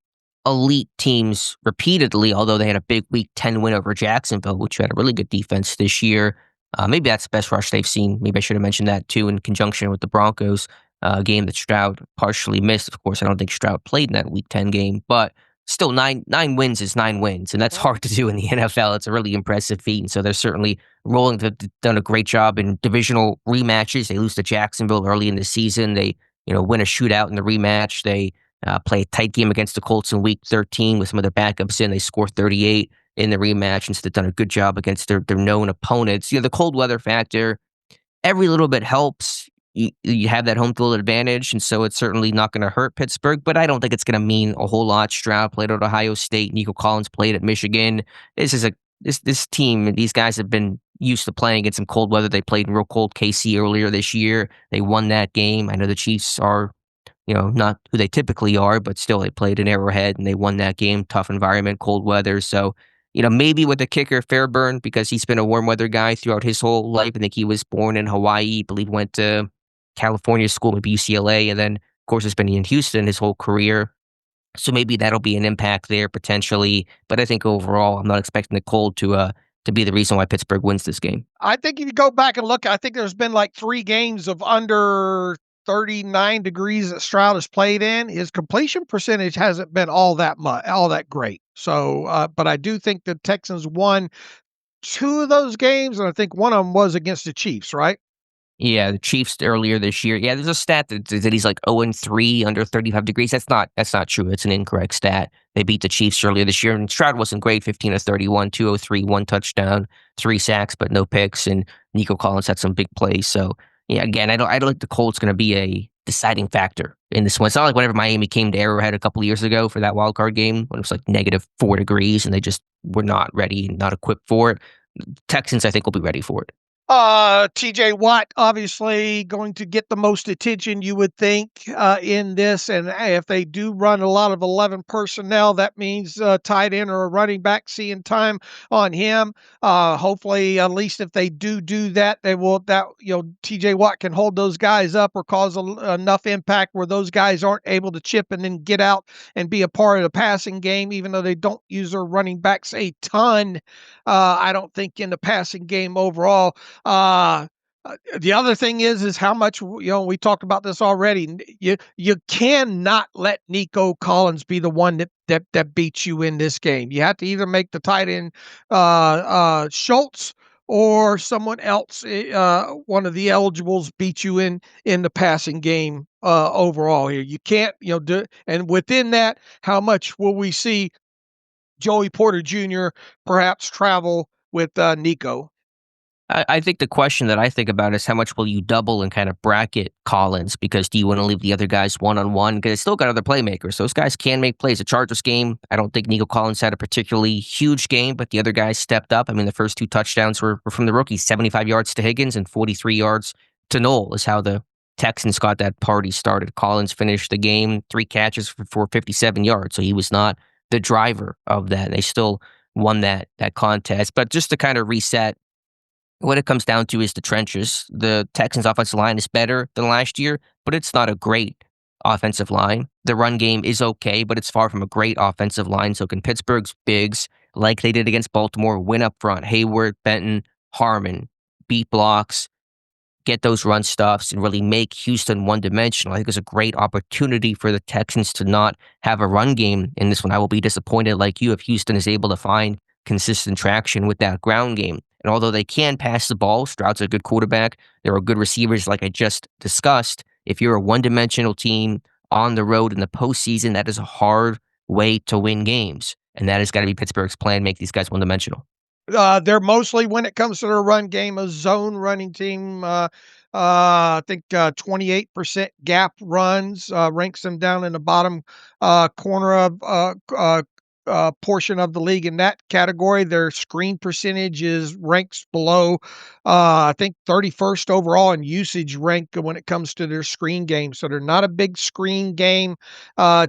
elite teams repeatedly, although they had a big Week 10 win over Jacksonville, which had a really good defense this year. Maybe that's the best rush they've seen. Maybe I should have mentioned that too in conjunction with the Broncos game that Stroud partially missed. Of course, I don't think Stroud played in that Week 10 game, but still, nine wins is 9 wins, and that's hard to do in the NFL. It's a really impressive feat, and so they're certainly rolling. They've done a great job in divisional rematches. They lose to Jacksonville early in the season. They win a shootout in the rematch. They play a tight game against the Colts in Week 13 with some of their backups in. They score 38 in the rematch, and so they've done a good job against their known opponents. The cold weather factor, every little bit helps. you have that home field advantage, and so it's certainly not going to hurt Pittsburgh, but I don't think it's going to mean a whole lot. Stroud played at Ohio State. Nico Collins played at Michigan. This team, these guys have been used to playing against some cold weather. They played in real cold KC earlier this year. They won that game. I know the Chiefs are, not who they typically are, but still they played in Arrowhead and they won that game. Tough environment, cold weather. So, maybe with the kicker Fairburn, because he's been a warm weather guy throughout his whole life. I think he was born in Hawaii, I believe went to California school, maybe UCLA, and then, of course, has been in Houston his whole career. So maybe that'll be an impact there potentially. But I think overall, I'm not expecting the cold to be the reason why Pittsburgh wins this game. I think if you go back and look, I think there's been like 3 games of under 39 degrees that Stroud has played in. His completion percentage hasn't been all that great. So, but I do think the Texans won 2 of those games, and I think one of them was against the Chiefs, right? Yeah, the Chiefs earlier this year. Yeah, there's a stat that he's like 0-3 under 35 degrees. That's not true. It's an incorrect stat. They beat the Chiefs earlier this year, and Stroud wasn't great. 15-31, 203, 1 touchdown, 3 sacks, but no picks. And Nico Collins had some big plays. So yeah, again, I don't think the cold's going to be a deciding factor in this one. It's not like whenever Miami came to Arrowhead a couple of years ago for that wild card game when it was like -4 degrees, and they just were not ready, not equipped for it. Texans, I think, will be ready for it. TJ Watt obviously going to get the most attention, you would think, in this. And hey, if they do run a lot of 11 personnel, that means tight end or a running back seeing time on him. Hopefully, at least if they do that, TJ Watt can hold those guys up or cause enough impact where those guys aren't able to chip and then get out and be a part of the passing game, even though they don't use their running backs a ton. I don't think in the passing game overall. The other thing is how much, we talked about this already. You cannot let Nico Collins be the one that beats you in this game. You have to either make the tight end Schultz or someone else, one of the eligibles, beat you in the passing game overall here. You can't, do it. And within that, how much will we see Joey Porter Jr. perhaps travel with Nico? I think the question that I think about is how much will you double and kind of bracket Collins? Because do you want to leave the other guys one-on-one? Because it's still got other playmakers. Those guys can make plays. The Chargers game, I don't think Nico Collins had a particularly huge game, but the other guys stepped up. I mean, the first 2 touchdowns were from the rookies, 75 yards to Higgins and 43 yards to Knoll is how the Texans got that party started. Collins finished the game, 3 catches for 57 yards. So he was not the driver of that. They still won that contest. But just to kind of reset, what it comes down to is the trenches. The Texans' offensive line is better than last year, but it's not a great offensive line. The run game is okay, but it's far from a great offensive line. So can Pittsburgh's bigs, like they did against Baltimore, win up front? Heyward, Benton, Harmon, beat blocks, get those run stuffs, and really make Houston one-dimensional. I think there's a great opportunity for the Texans to not have a run game in this one. I will be disappointed, like you, if Houston is able to find consistent traction with that ground game. And although they can pass the ball, Stroud's a good quarterback. There are good receivers, like I just discussed. If you're a one-dimensional team on the road in the postseason, that is a hard way to win games. And that has got to be Pittsburgh's plan, make these guys one-dimensional. They're mostly, when it comes to their run game, a zone running team. I think 28% gap runs ranks them down in the bottom corner of portion of the league in that category. Their screen percentage ranks below, I think 31st overall in usage rank when it comes to their screen game. So they're not a big screen game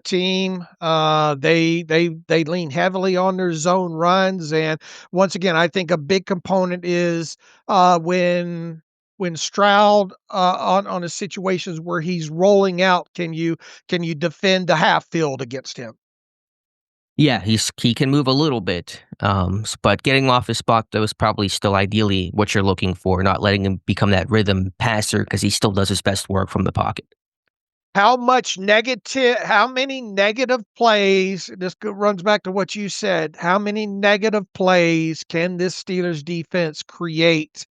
team. They lean heavily on their zone runs. And once again, I think a big component is when Stroud on the situations where he's rolling out, can you defend the half field against him? Yeah, he can move a little bit, but getting off his spot, though, is probably still ideally what you're looking for, not letting him become that rhythm passer because he still does his best work from the pocket. How many negative plays, this runs back to what you said, how many negative plays can this Steelers defense create?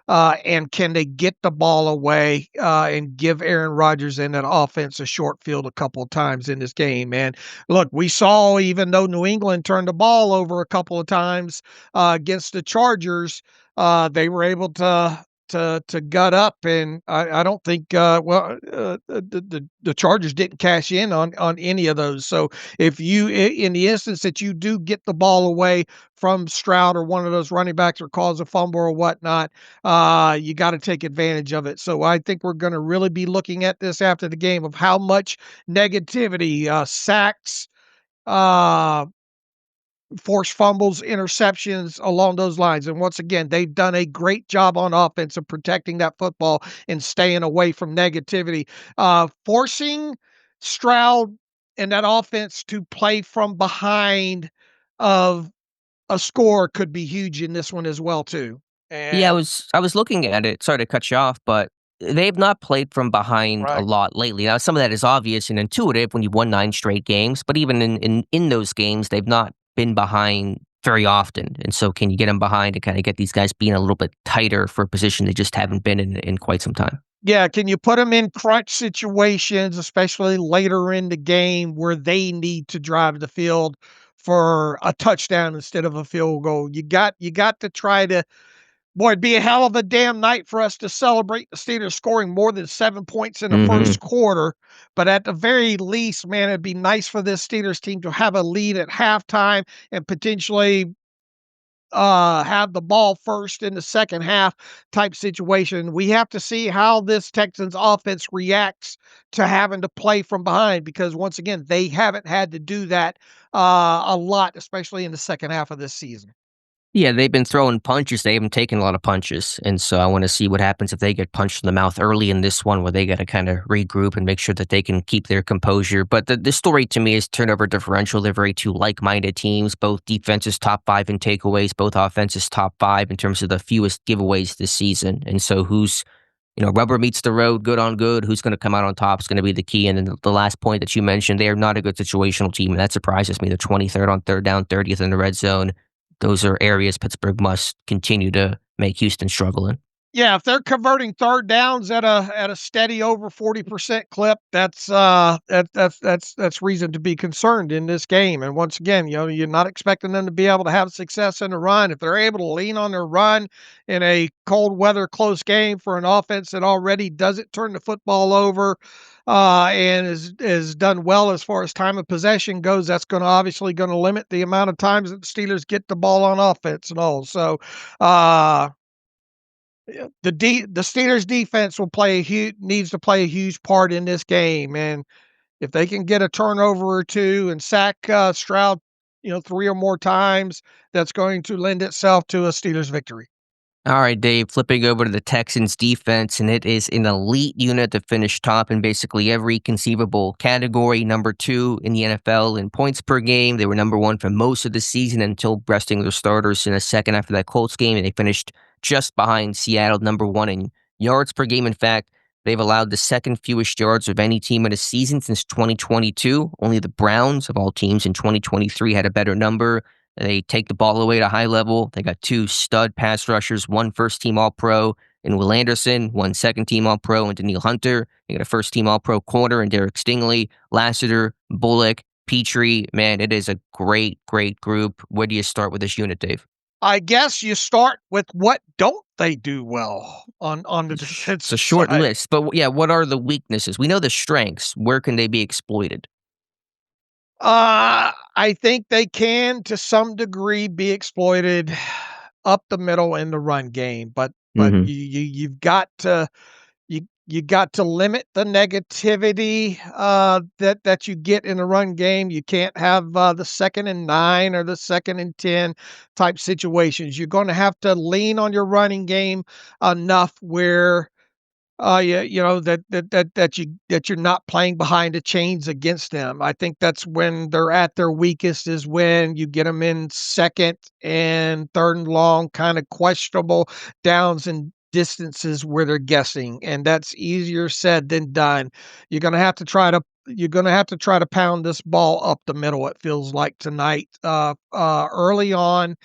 And can they get the ball away and give Aaron Rodgers and that offense a short field a couple of times in this game? And look, we saw, even though New England turned the ball over a couple of times against the Chargers, they were able to to gut up, and I don't think the Chargers didn't cash in on any of those. So if you in the instance that you do get the ball away from Stroud or one of those running backs or cause a fumble or whatnot, you got to take advantage of it. So I think we're going to really be looking at this after the game of how much negativity, sacks, forced fumbles, interceptions along those lines. And once again, they've done a great job on offense of protecting that football and staying away from negativity. Forcing Stroud and that offense to play from behind of a score could be huge in this one as well too. Yeah, And I was looking at it. Sorry to cut you off, but they've not played from behind a right. lot lately. Now, some of that is obvious and intuitive when you've won 9 straight games, but even in those games, they've not been behind very often. And so can you get them behind to kind of get these guys being a little bit tighter for a position they just haven't been in quite some time? Yeah, can you put them in crunch situations, especially later in the game where they need to drive the field for a touchdown instead of a field goal? You got to try to. Boy, it'd be a hell of a damn night for us to celebrate the Steelers scoring more than 7 points in the Mhm. first quarter. But at the very least, man, it'd be nice for this Steelers team to have a lead at halftime and potentially have the ball first in the second half type situation. We have to see how this Texans offense reacts to having to play from behind, because once again, they haven't had to do that a lot, especially in the second half of this season. Yeah, they've been throwing punches. They haven't taken a lot of punches. And so I want to see what happens if they get punched in the mouth early in this one, where they got to kind of regroup and make sure that they can keep their composure. But the story to me is turnover differential. They're very two like-minded teams. Both defenses top 5 in takeaways, both offenses top 5 in terms of the fewest giveaways this season. And so who's, rubber meets the road, good on good, who's going to come out on top is going to be the key. And then the last point that you mentioned, they are not a good situational team. And that surprises me. They're 23rd on third down, 30th in the red zone. Those are areas Pittsburgh must continue to make Houston struggle in. Yeah, if they're converting third downs at a steady over 40% clip, that's reason to be concerned in this game. And once again, you're not expecting them to be able to have success in the run. If they're able to lean on their run in a cold weather close game for an offense that already doesn't turn the football over, and is done well as far as time of possession goes, that's obviously going to limit the amount of times that the Steelers get the ball on offense and all. So, yeah, the Steelers defense needs to play a huge part in this game, and if they can get a turnover or two and sack Stroud, 3 or more times, that's going to lend itself to a Steelers victory. All right, Dave, flipping over to the Texans defense, and it is an elite unit to finish top in basically every conceivable category. Number 2 in the NFL in points per game. They were number 1 for most of the season until resting their starters in the second after that Colts game, and they finished just behind Seattle, number 1 in yards per game. In fact, they've allowed the second fewest yards of any team in a season since 2022. Only the Browns, of all teams, in 2023 had a better number. They take the ball away at a high level. They got 2 stud pass rushers, 1 first-team All-Pro in Will Anderson, 1 second-team All-Pro in Daniil Hunter. They got a first-team All-Pro corner in Derek Stingley, Lassiter, Bullock, Petrie. Man, it is a great, great group. Where do you start with this unit, Dave? I guess you start with what don't they do well on the It's a defensive short side. list, but yeah, what are the weaknesses? We know the strengths. Where can they be exploited? I think they can, to some degree, be exploited up the middle in the run game, but Mhm. you got to limit the negativity that you get in the run game. You can't have the 2nd and 9 or the 2nd and 10 type situations. You're going to have to lean on your running game enough where yeah, that you're not playing behind the chains against them. I think that's when they're at their weakest, is when you get them in 2nd and 3rd and long, kind of questionable downs and distances where they're guessing, and that's easier said than done. You're gonna have to try to pound this ball up the middle. It feels like tonight, early on,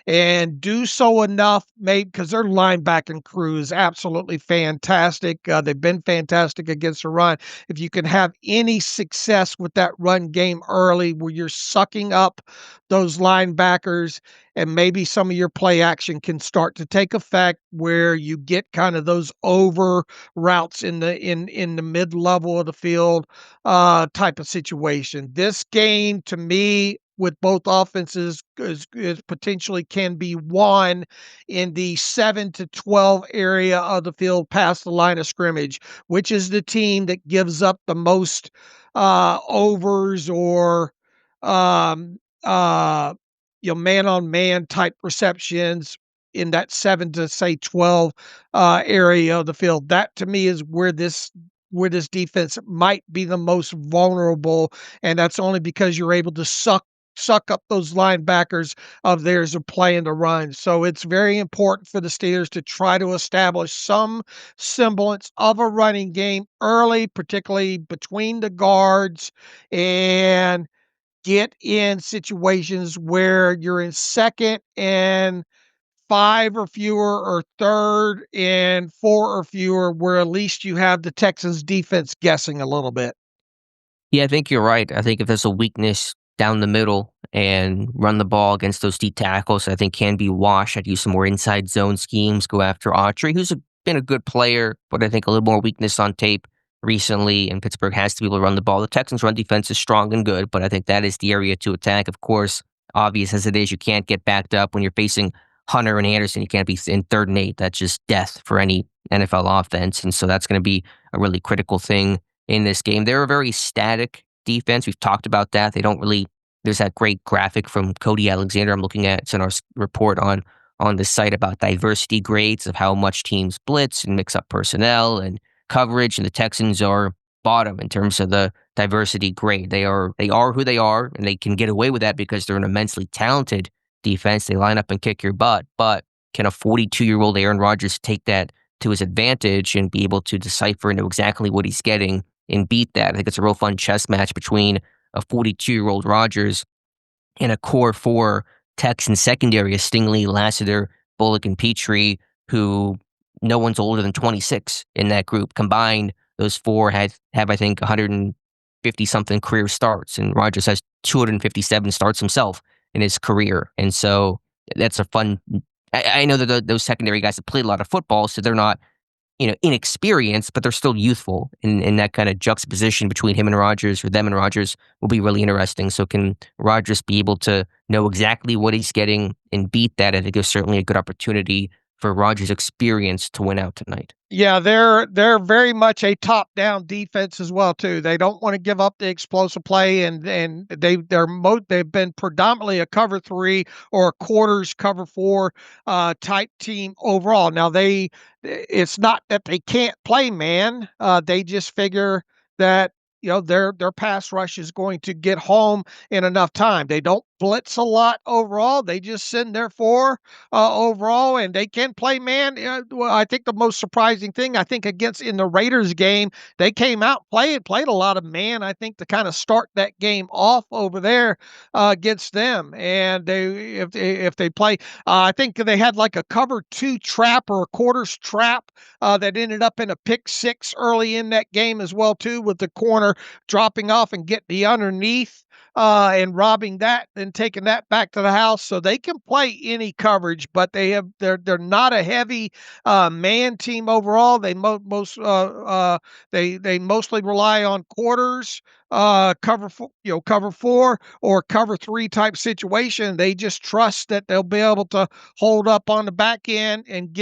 and do so enough, maybe because their linebacking crew is absolutely fantastic. They've been fantastic against the run. If you can have any success with that run game early, where you're sucking up those linebackers, and maybe some of your play action can start to take effect, where you get kind of those over routes in the mid level of the field type of situation. This game, to me, with both offenses, is potentially can be won in the 7 to 12 area of the field past the line of scrimmage, which is the team that gives up the most overs or um, uh, man on man type receptions in that 7 to say 12 area of the field. That to me is where this defense might be the most vulnerable, and that's only because you're able to suck up those linebackers of theirs are playing the run. So it's very important for the Steelers to try to establish some semblance of a running game early, particularly between the guards, and get in situations where you're in 2nd and 5 or fewer, or 3rd and 4 or fewer, where at least you have the Texans defense guessing a little bit. Yeah, I think you're right. I think if there's a weakness down the middle and run the ball against those deep tackles, I think can be washed. I'd use some more inside zone schemes, go after Autry, who's been a good player, but I think a little more weakness on tape recently, and Pittsburgh has to be able to run the ball. The Texans' run defense is strong and good, but I think that is the area to attack. Of course, obvious as it is, you can't get backed up when you're facing Hunter and Anderson. You can't be in 3rd and 8. That's just death for any NFL offense, and so that's going to be a really critical thing in this game. They're a very static defense. We've talked about that. They don't really. There's that great graphic from Cody Alexander I'm looking at. It's in our report on the site about diversity grades of how much teams blitz and mix up personnel and coverage. And the Texans are bottom in terms of the diversity grade. They are who they are, and they can get away with that because they're an immensely talented defense. They line up and kick your butt. But can a 42-year-old Aaron Rodgers take that to his advantage and be able to decipher into exactly what he's getting and beat that? I think it's a real fun chess match between a 42-year-old Rodgers and a core 4 Texans secondary of Stingley, Lassiter, Bullock, and Petrie, who no one's older than 26 in that group. Combined, those 4 have I think, 150-something career starts, and Rodgers has 257 starts himself in his career. And so that's a fun. I know that those secondary guys have played a lot of football, so they're not inexperienced, but they're still youthful. In that kind of juxtaposition between him and Rodgers, or them and Rodgers, will be really interesting. So can Rodgers be able to know exactly what he's getting and beat that? I think there's certainly a good opportunity for Rodgers' experience to win out tonight. Yeah, they're very much a top-down defense as well too. They don't want to give up the explosive play, and they've been predominantly a cover 3 or a quarters cover 4 type team overall. Now it's not that they can't play man. They just figure that their pass rush is going to get home in enough time. They don't blitz a lot overall. They just send their 4 overall, and they can play man. Well, I think the most surprising thing, I think, against in the Raiders game, they came out played a lot of man, I think, to kind of start that game off over there against them. And if they play, I think they had like a cover 2 trap or a quarters trap that ended up in a pick 6 early in that game as well too, with the corner dropping off and getting the underneath and robbing that and taking that back to the house. So they can play any coverage, but they're not a heavy man team overall. They they mostly rely on quarters, cover 4 or cover 3 type situation. They just trust that they'll be able to hold up on the back end and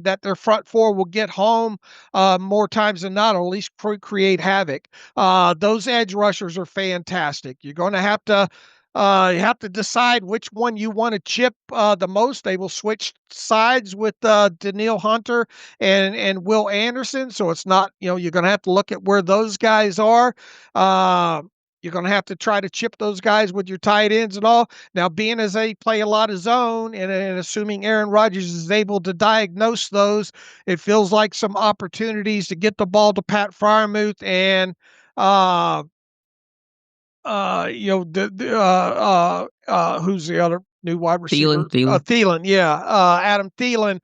that their front 4 will get home more times than not, or at least create havoc. Those edge rushers are fantastic. You're going to have to you have to decide which one you want to chip the most. They will switch sides with Danielle Hunter and Will Anderson. So it's not, you're going to have to look at where those guys are. You're going to have to try to chip those guys with your tight ends and all. Now, being as they play a lot of zone and assuming Aaron Rodgers is able to diagnose those, it feels like some opportunities to get the ball to Pat Freiermuth and who's the other? new wide receiver. Thielen, yeah. Adam Thielen,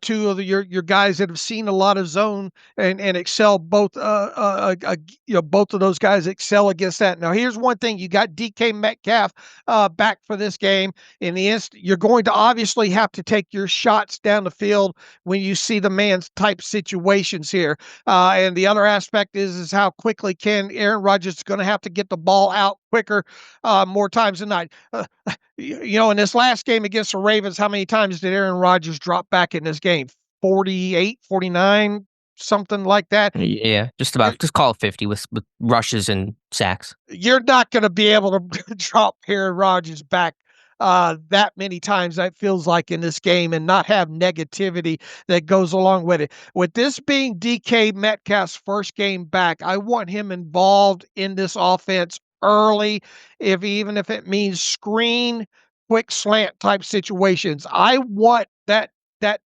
two of your guys that have seen a lot of zone and excel both. Both of those guys excel against that. Now, here's one thing: you got DK Metcalf back for this game. In the instant, you're going to obviously have to take your shots down the field when you see the man's type situations here. And the other aspect is how quickly can Aaron Rodgers is going to have to get the ball out quicker, more times than not. In this last game against the Ravens, how many times did Aaron Rodgers drop back in this game? 48, 49, something like that. Yeah, just call it 50 with rushes and sacks. You're not going to be able to drop Aaron Rodgers back that many times, that feels like, in this game, and not have negativity that goes along with it. With this being DK Metcalf's first game back, I want him involved in this offense early, even if it means screen, quick slant type situations. I want that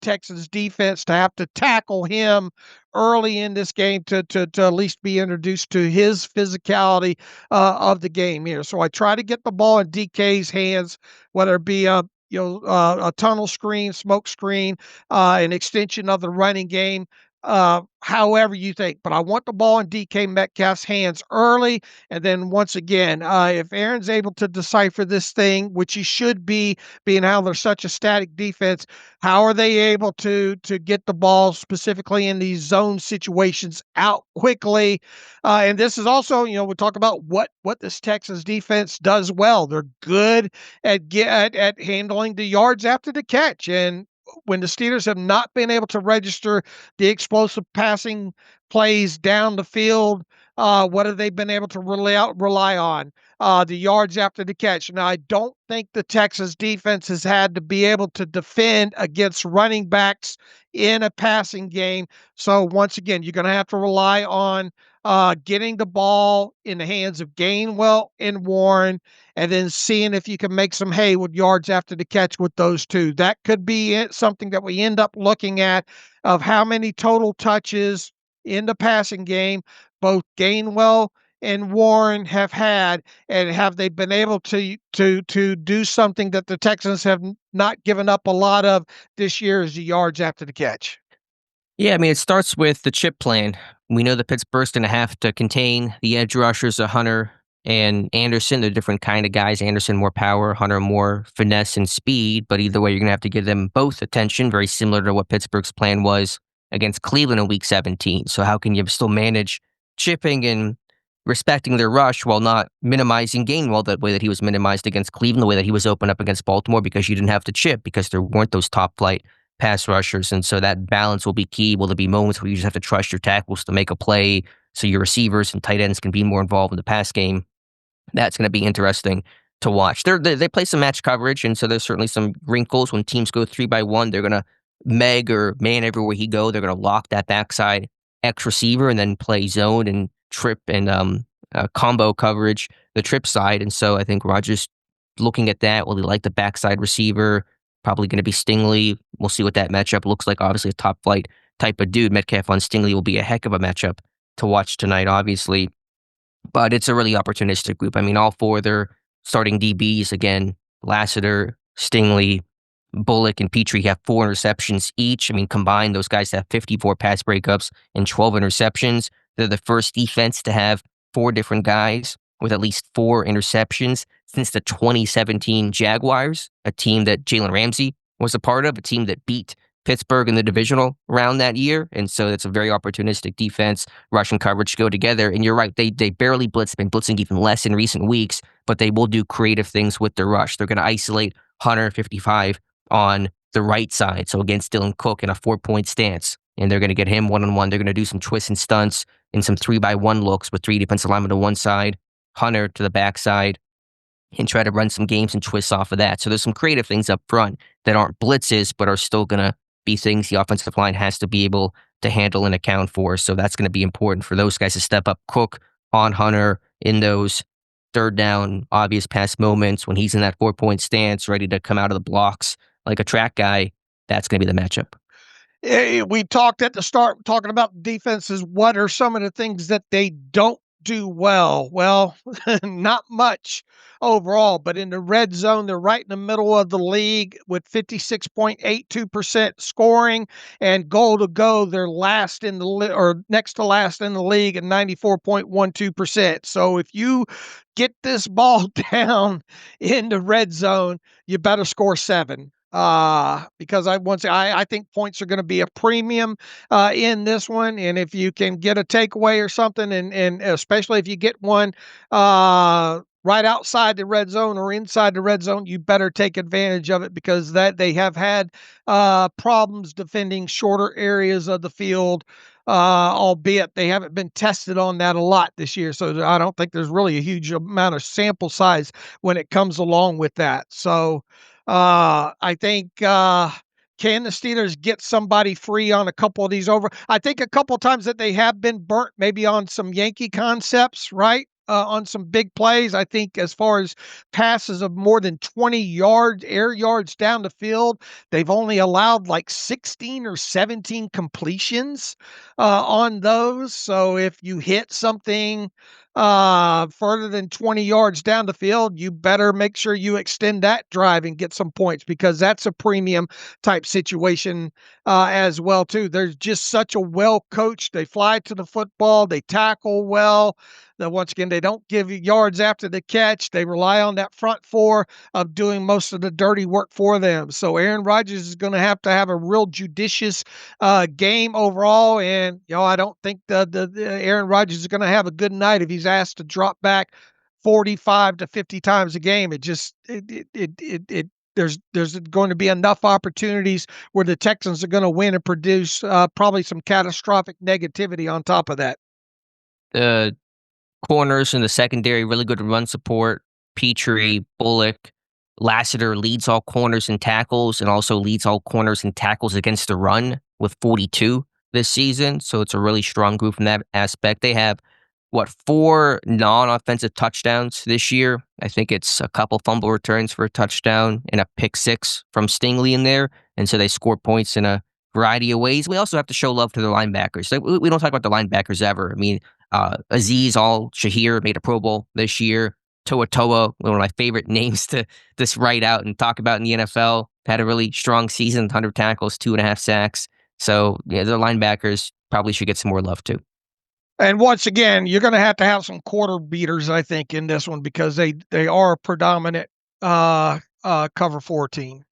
Texans defense to have to tackle him early in this game to at least be introduced to his physicality of the game here. So I try to get the ball in DK's hands, whether it be a tunnel screen, smoke screen, an extension of the running game, however you think. But I want the ball in DK Metcalf's hands early. And then once again, if Aaron's able to decipher this thing, which he should be, being how they're such a static defense, how are they able to get the ball specifically in these zone situations out quickly? And this is also, we talk about what this Texas defense does well. They're good at handling the yards after the catch. And when the Steelers have not been able to register the explosive passing plays down the field, what have they been able to rely on? The yards after the catch. Now, I don't think the Texas defense has had to be able to defend against running backs in a passing game. So once again, you're going to have to rely on getting the ball in the hands of Gainwell and Warren, and then seeing if you can make some hay with yards after the catch with those two. That could be something that we end up looking at, of how many total touches in the passing game both Gainwell and Warren have had, and have they been able to do something that the Texans have not given up a lot of this year, is the yards after the catch. Yeah, I mean, it starts with the chip plan. We know that Pittsburgh's going to have to contain the edge rushers of Hunter and Anderson. They're different kind of guys. Anderson more power, Hunter more finesse and speed. But either way, you're going to have to give them both attention, very similar to what Pittsburgh's plan was against Cleveland in Week 17. So how can you still manage chipping and respecting their rush while not minimizing Gainwell the way that he was minimized against Cleveland, the way that he was opened up against Baltimore, because you didn't have to chip, because there weren't those top flight pass rushers. And so that balance will be key. Will there be moments where you just have to trust your tackles to make a play so your receivers and tight ends can be more involved in the pass game? That's going to be interesting to watch. They play some match coverage, and so there's certainly some wrinkles. When teams go 3-by-1, they're going to meg or man everywhere he go. They're going to lock that backside X receiver and then play zone and trip and combo coverage, the trip side. And so I think Rodgers looking at that, will he like the backside receiver? Probably going to be Stingley. We'll see what that matchup looks like. Obviously, a top flight type of dude. Metcalf on Stingley will be a heck of a matchup to watch tonight, obviously. But it's a really opportunistic group. I mean, all four of their starting DBs, again, Lassiter, Stingley, Bullock, and Petrie have 4 interceptions each. I mean, combined, those guys have 54 pass breakups and 12 interceptions. They're the first defense to have 4 different guys with at least 4 interceptions since the 2017 Jaguars, a team that Jalen Ramsey was a part of, a team that beat Pittsburgh in the divisional round that year. And so it's a very opportunistic defense. Rush and coverage go together. And you're right, they barely blitz, been blitzing even less in recent weeks, but they will do creative things with their rush. They're going to isolate Hunter 55 on the right side, so against Dylan Cook in a 4-point stance. And they're going to get him one-on-one. They're going to do some twists and stunts and some 3-by-1 looks with 3 defensive linemen to one side, Hunter to the backside, and try to run some games and twists off of that. So there's some creative things up front that aren't blitzes, but are still going to be things the offensive line has to be able to handle and account for. So that's going to be important for those guys to step up. Cook on Hunter in those third down, obvious pass moments when he's in that 4-point stance, ready to come out of the blocks like a track guy. That's going to be the matchup. We talked at the start, talking about defenses. What are some of the things that they don't do well? Well, not much overall, but in the red zone, they're right in the middle of the league with 56.82% scoring, and goal to go, they're last in the or next to last in the league at 94.12%. So if you get this ball down in the red zone, you better score 7. Because I think points are going to be a premium in this one, and if you can get a takeaway or something, and especially if you get one right outside the red zone or inside the red zone, you better take advantage of it, because that they have had problems defending shorter areas of the field. Albeit they haven't been tested on that a lot this year, so I don't think there's really a huge amount of sample size when it comes along with that. So I think can the Steelers get somebody free on a couple of these over? I think a couple of times that they have been burnt, maybe on some Yankee concepts, right? On some big plays. I think as far as passes of more than 20 yards, air yards down the field, they've only allowed like 16 or 17 completions on those. So if you hit something further than 20 yards down the field, you better make sure you extend that drive and get some points, because that's a premium type situation as well too. They're just such a well coached. They fly to the football. They tackle well. That once again, they don't give you yards after the catch. They rely on that front four of doing most of the dirty work for them. So Aaron Rodgers is going to have a real judicious game overall. And I don't think the Aaron Rodgers is going to have a good night if he's asked to drop back 45 to 50 times a game. There's going to be enough opportunities where the Texans are going to win and produce probably some catastrophic negativity on top of that. The corners in the secondary, really good run support. Petrie, Bullock, Lassiter leads all corners and tackles, and also leads all corners and tackles against the run with 42 this season. So it's a really strong group from that aspect. They have, 4 non-offensive touchdowns this year. I think it's a couple fumble returns for a touchdown and a pick 6 from Stingley in there. And so they score points in a variety of ways. We also have to show love to the linebackers. We don't talk about the linebackers ever. I mean, Azeez Al-Shahir made a Pro Bowl this year. Toa Toa, one of my favorite names to just write out and talk about in the NFL, had a really strong season, 100 tackles, 2.5 sacks. So yeah, the linebackers probably should get some more love too. And once again, you're going to have some quarter beaters, I think, in this one, because they are a predominant cover 4 team.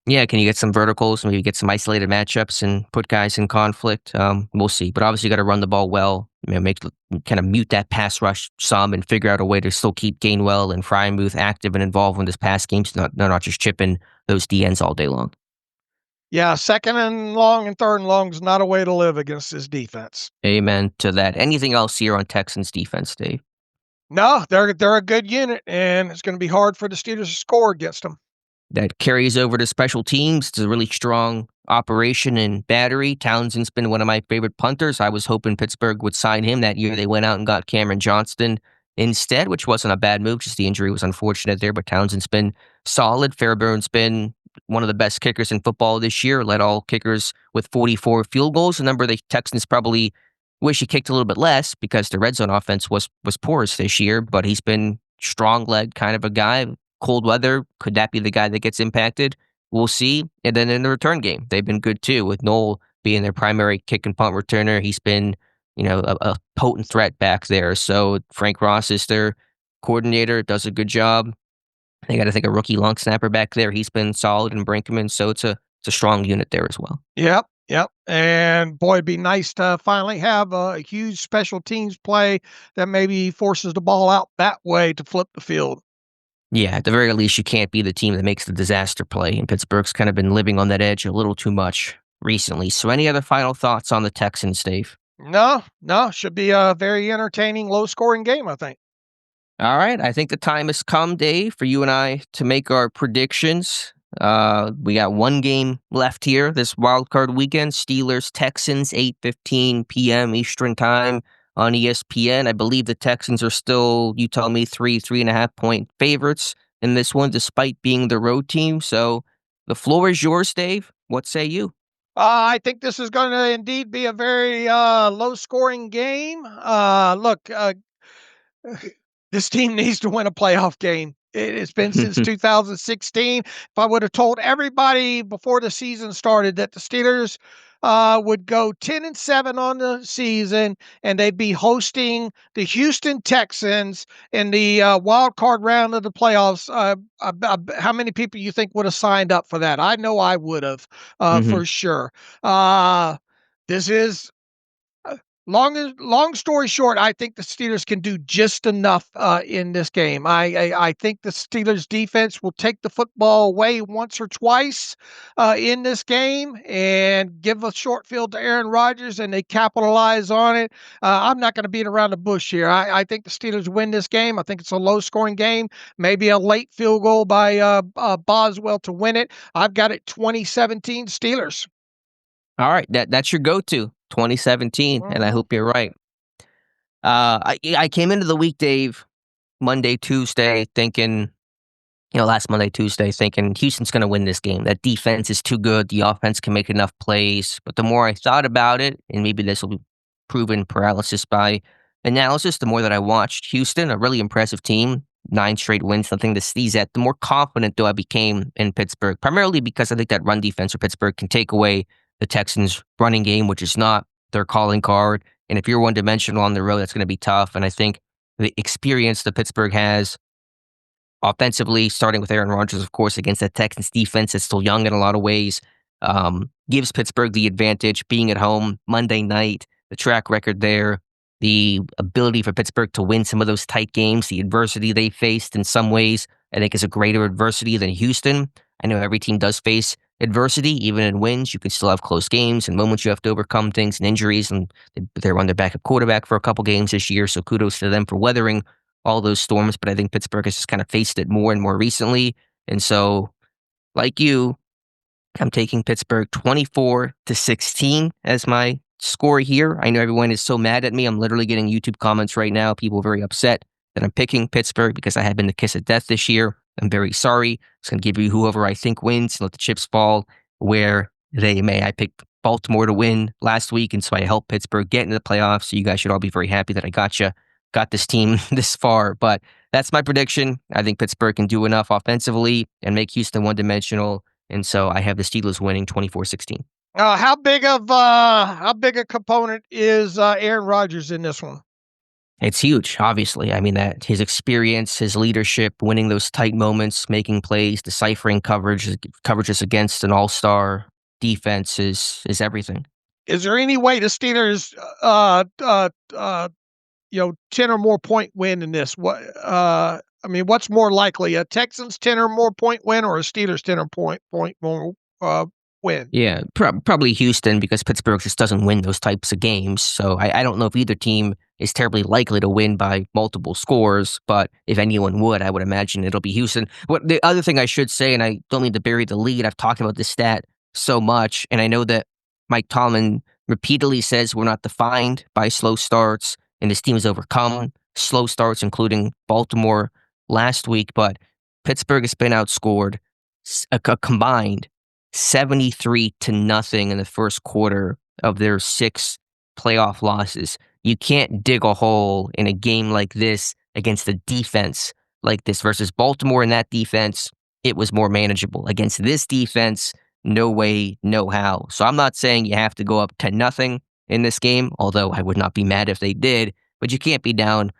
Yeah, can you get some verticals, maybe get some isolated matchups and put guys in conflict? We'll see. But obviously, you got to run the ball well, kind of mute that pass rush some, and figure out a way to still keep Gainwell and Frymouth active and involved in this pass game, so they're not just chipping those DNs all day long. Yeah, 2nd and long and 3rd and long is not a way to live against this defense. Amen to that. Anything else here on Texans defense, Dave? No, they're a good unit, and it's going to be hard for the Steelers to score against them. That carries over to special teams. It's a really strong operation and battery. Townsend's been one of my favorite punters. I was hoping Pittsburgh would sign him that year. They went out and got Cameron Johnston instead, which wasn't a bad move. Just the injury was unfortunate there, but Townsend's been solid. Fairbairn's been one of the best kickers in football this year, led all kickers with 44 field goals, a number the Texans probably wish he kicked a little bit less because the red zone offense was porous this year, but he's been strong-legged kind of a guy. Cold weather, could that be the guy that gets impacted? We'll see. And then in the return game, they've been good too, with Noel being their primary kick and punt returner. He's been, a potent threat back there. So Frank Ross is their coordinator, does a good job. They got, I think, a rookie long snapper back there. He's been solid in Brinkman, so it's a strong unit there as well. Yep. And boy, it'd be nice to finally have a huge special teams play that maybe forces the ball out that way to flip the field. Yeah, at the very least, you can't be the team that makes the disaster play, and Pittsburgh's kind of been living on that edge a little too much recently. So any other final thoughts on the Texans, Dave? No, should be a very entertaining, low-scoring game, I think. All right, I think the time has come, Dave, for you and I to make our predictions. We got one game left here this wildcard weekend. Steelers, Texans, 8:15 p.m. Eastern Time on ESPN. I believe the Texans are still, you tell me, 3.5 point favorites in this one, despite being the road team. So the floor is yours, Dave. What say you? I think this is going to indeed be a very low-scoring game. Look, This team needs to win a playoff game. It's been since 2016. If I would have told everybody before the season started that the Steelers would go 10-7 on the season and they'd be hosting the Houston Texans in the wild card round of the playoffs, how many people you think would have signed up for that? I know I would have, for sure. This is long story short, I think the Steelers can do just enough in this game. I think the Steelers defense will take the football away once or twice in this game and give a short field to Aaron Rodgers, and they capitalize on it. I'm not going to beat around the bush here. I think the Steelers win this game. I think it's a low-scoring game, maybe a late field goal by Boswell to win it. I've got it 2017 Steelers. All right, that's your go-to, 2017, and I hope you're right. I came into the week, Dave, Monday, Tuesday, thinking, last Monday, Tuesday, thinking Houston's going to win this game. That defense is too good. The offense can make enough plays. But the more I thought about it, and maybe this will be proven paralysis by analysis, the more that I watched Houston, a really impressive team, 9 straight wins, nothing to sneeze at, the more confident, though, I became in Pittsburgh, primarily because I think that run defense for Pittsburgh can take away the Texans' running game, which is not their calling card. And if you're one-dimensional on the road, that's going to be tough. And I think the experience that Pittsburgh has offensively, starting with Aaron Rodgers, of course, against that Texans defense that's still young in a lot of ways, gives Pittsburgh the advantage. Being at home Monday night, the track record there, the ability for Pittsburgh to win some of those tight games, the adversity they faced in some ways, I think is a greater adversity than Houston. I know every team does face adversity, even in wins. You can still have close games and moments you have to overcome things and injuries, and they're on their backup quarterback for a couple games this year, so kudos to them for weathering all those storms. But I think Pittsburgh has just kind of faced it more and more recently, and so, like you, I'm taking Pittsburgh 24-16 as my score here. I know everyone is so mad at me. I'm literally getting YouTube comments right now, people very upset that I'm picking Pittsburgh because I have been the kiss of death this year. I'm very sorry. It's going to give you whoever I think wins and let the chips fall where they may. I picked Baltimore to win last week, and so I helped Pittsburgh get into the playoffs. So you guys should all be very happy that I got this team this far. But that's my prediction. I think Pittsburgh can do enough offensively and make Houston one-dimensional. And so I have the Steelers winning 24-16. How big a component is Aaron Rodgers in this one? It's huge, obviously. I mean, that his experience, his leadership, winning those tight moments, making plays, deciphering coverages against an all-star defense is everything. Is there any way the Steelers 10 or more point win in this? What's more likely, a Texans 10 or more point win or a Steelers 10 or point more win? Yeah, probably Houston, because Pittsburgh just doesn't win those types of games. So I don't know if either team is terribly likely to win by multiple scores, but if anyone would, I would imagine it'll be Houston. The other thing I should say, and I don't mean to bury the lead, I've talked about this stat so much, and I know that Mike Tomlin repeatedly says we're not defined by slow starts, and this team has overcome slow starts, including Baltimore last week, but Pittsburgh has been outscored a combined 73-0 in the first quarter of their 6 playoff losses. You can't dig a hole in a game like this against a defense like this versus Baltimore. In that defense, it was more manageable. Against this defense, no way, no how. So I'm not saying you have to go up 10-0 in this game, although I would not be mad if they did, but you can't be down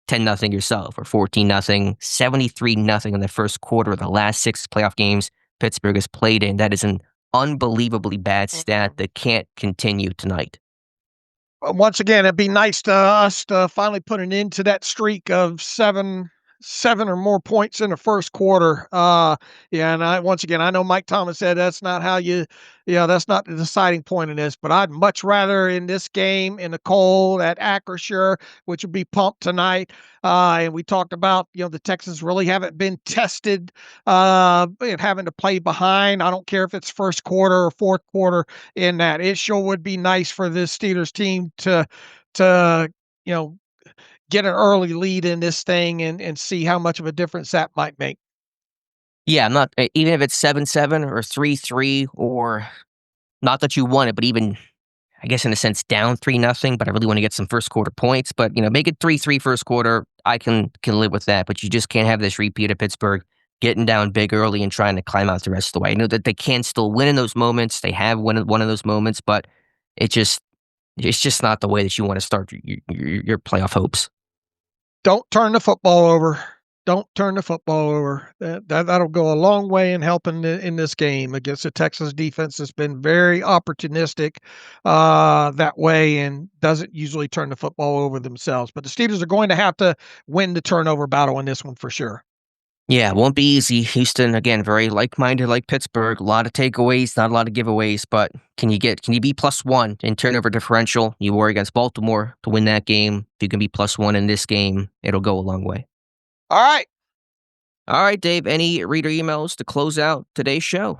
10-0 yourself or 14-0, 73-0 in the first quarter of the last 6 playoff games Pittsburgh has played in. That is an unbelievably bad stat that can't continue tonight. Once again, it'd be nice to us to finally put an end to that streak of seven or more points in the first quarter. And I know Mike Thomas said that's not that's not the deciding point in this, but I'd much rather in this game in the cold at Acrisure, which will be pumped tonight. And we talked about, the Texans really haven't been tested in having to play behind. I don't care if it's first quarter or fourth quarter in that. It sure would be nice for this Steelers team to get an early lead in this thing and see how much of a difference that might make. Yeah, I'm not, even if it's 7-7 or 3-3, or not that you won it, but even I guess in a sense, down 3-0, but I really want to get some first quarter points. But, make it 3-3 first quarter. I can live with that. But you just can't have this repeat of Pittsburgh getting down big early and trying to climb out the rest of the way. I know that they can still win in those moments. They have won one of those moments, but it's just not the way that you want to start your playoff hopes. Don't turn the football over. Don't turn the football over. That'll go a long way in helping in this game against the Texas defense that's been very opportunistic that way and doesn't usually turn the football over themselves. But the Steelers are going to have to win the turnover battle in this one for sure. Yeah, it won't be easy. Houston, again, very like-minded like Pittsburgh. A lot of takeaways, not a lot of giveaways, but can you be +1 in turnover differential? You were against Baltimore to win that game. If you can be +1 in this game, it'll go a long way. All right. All right, Dave, any reader emails to close out today's show?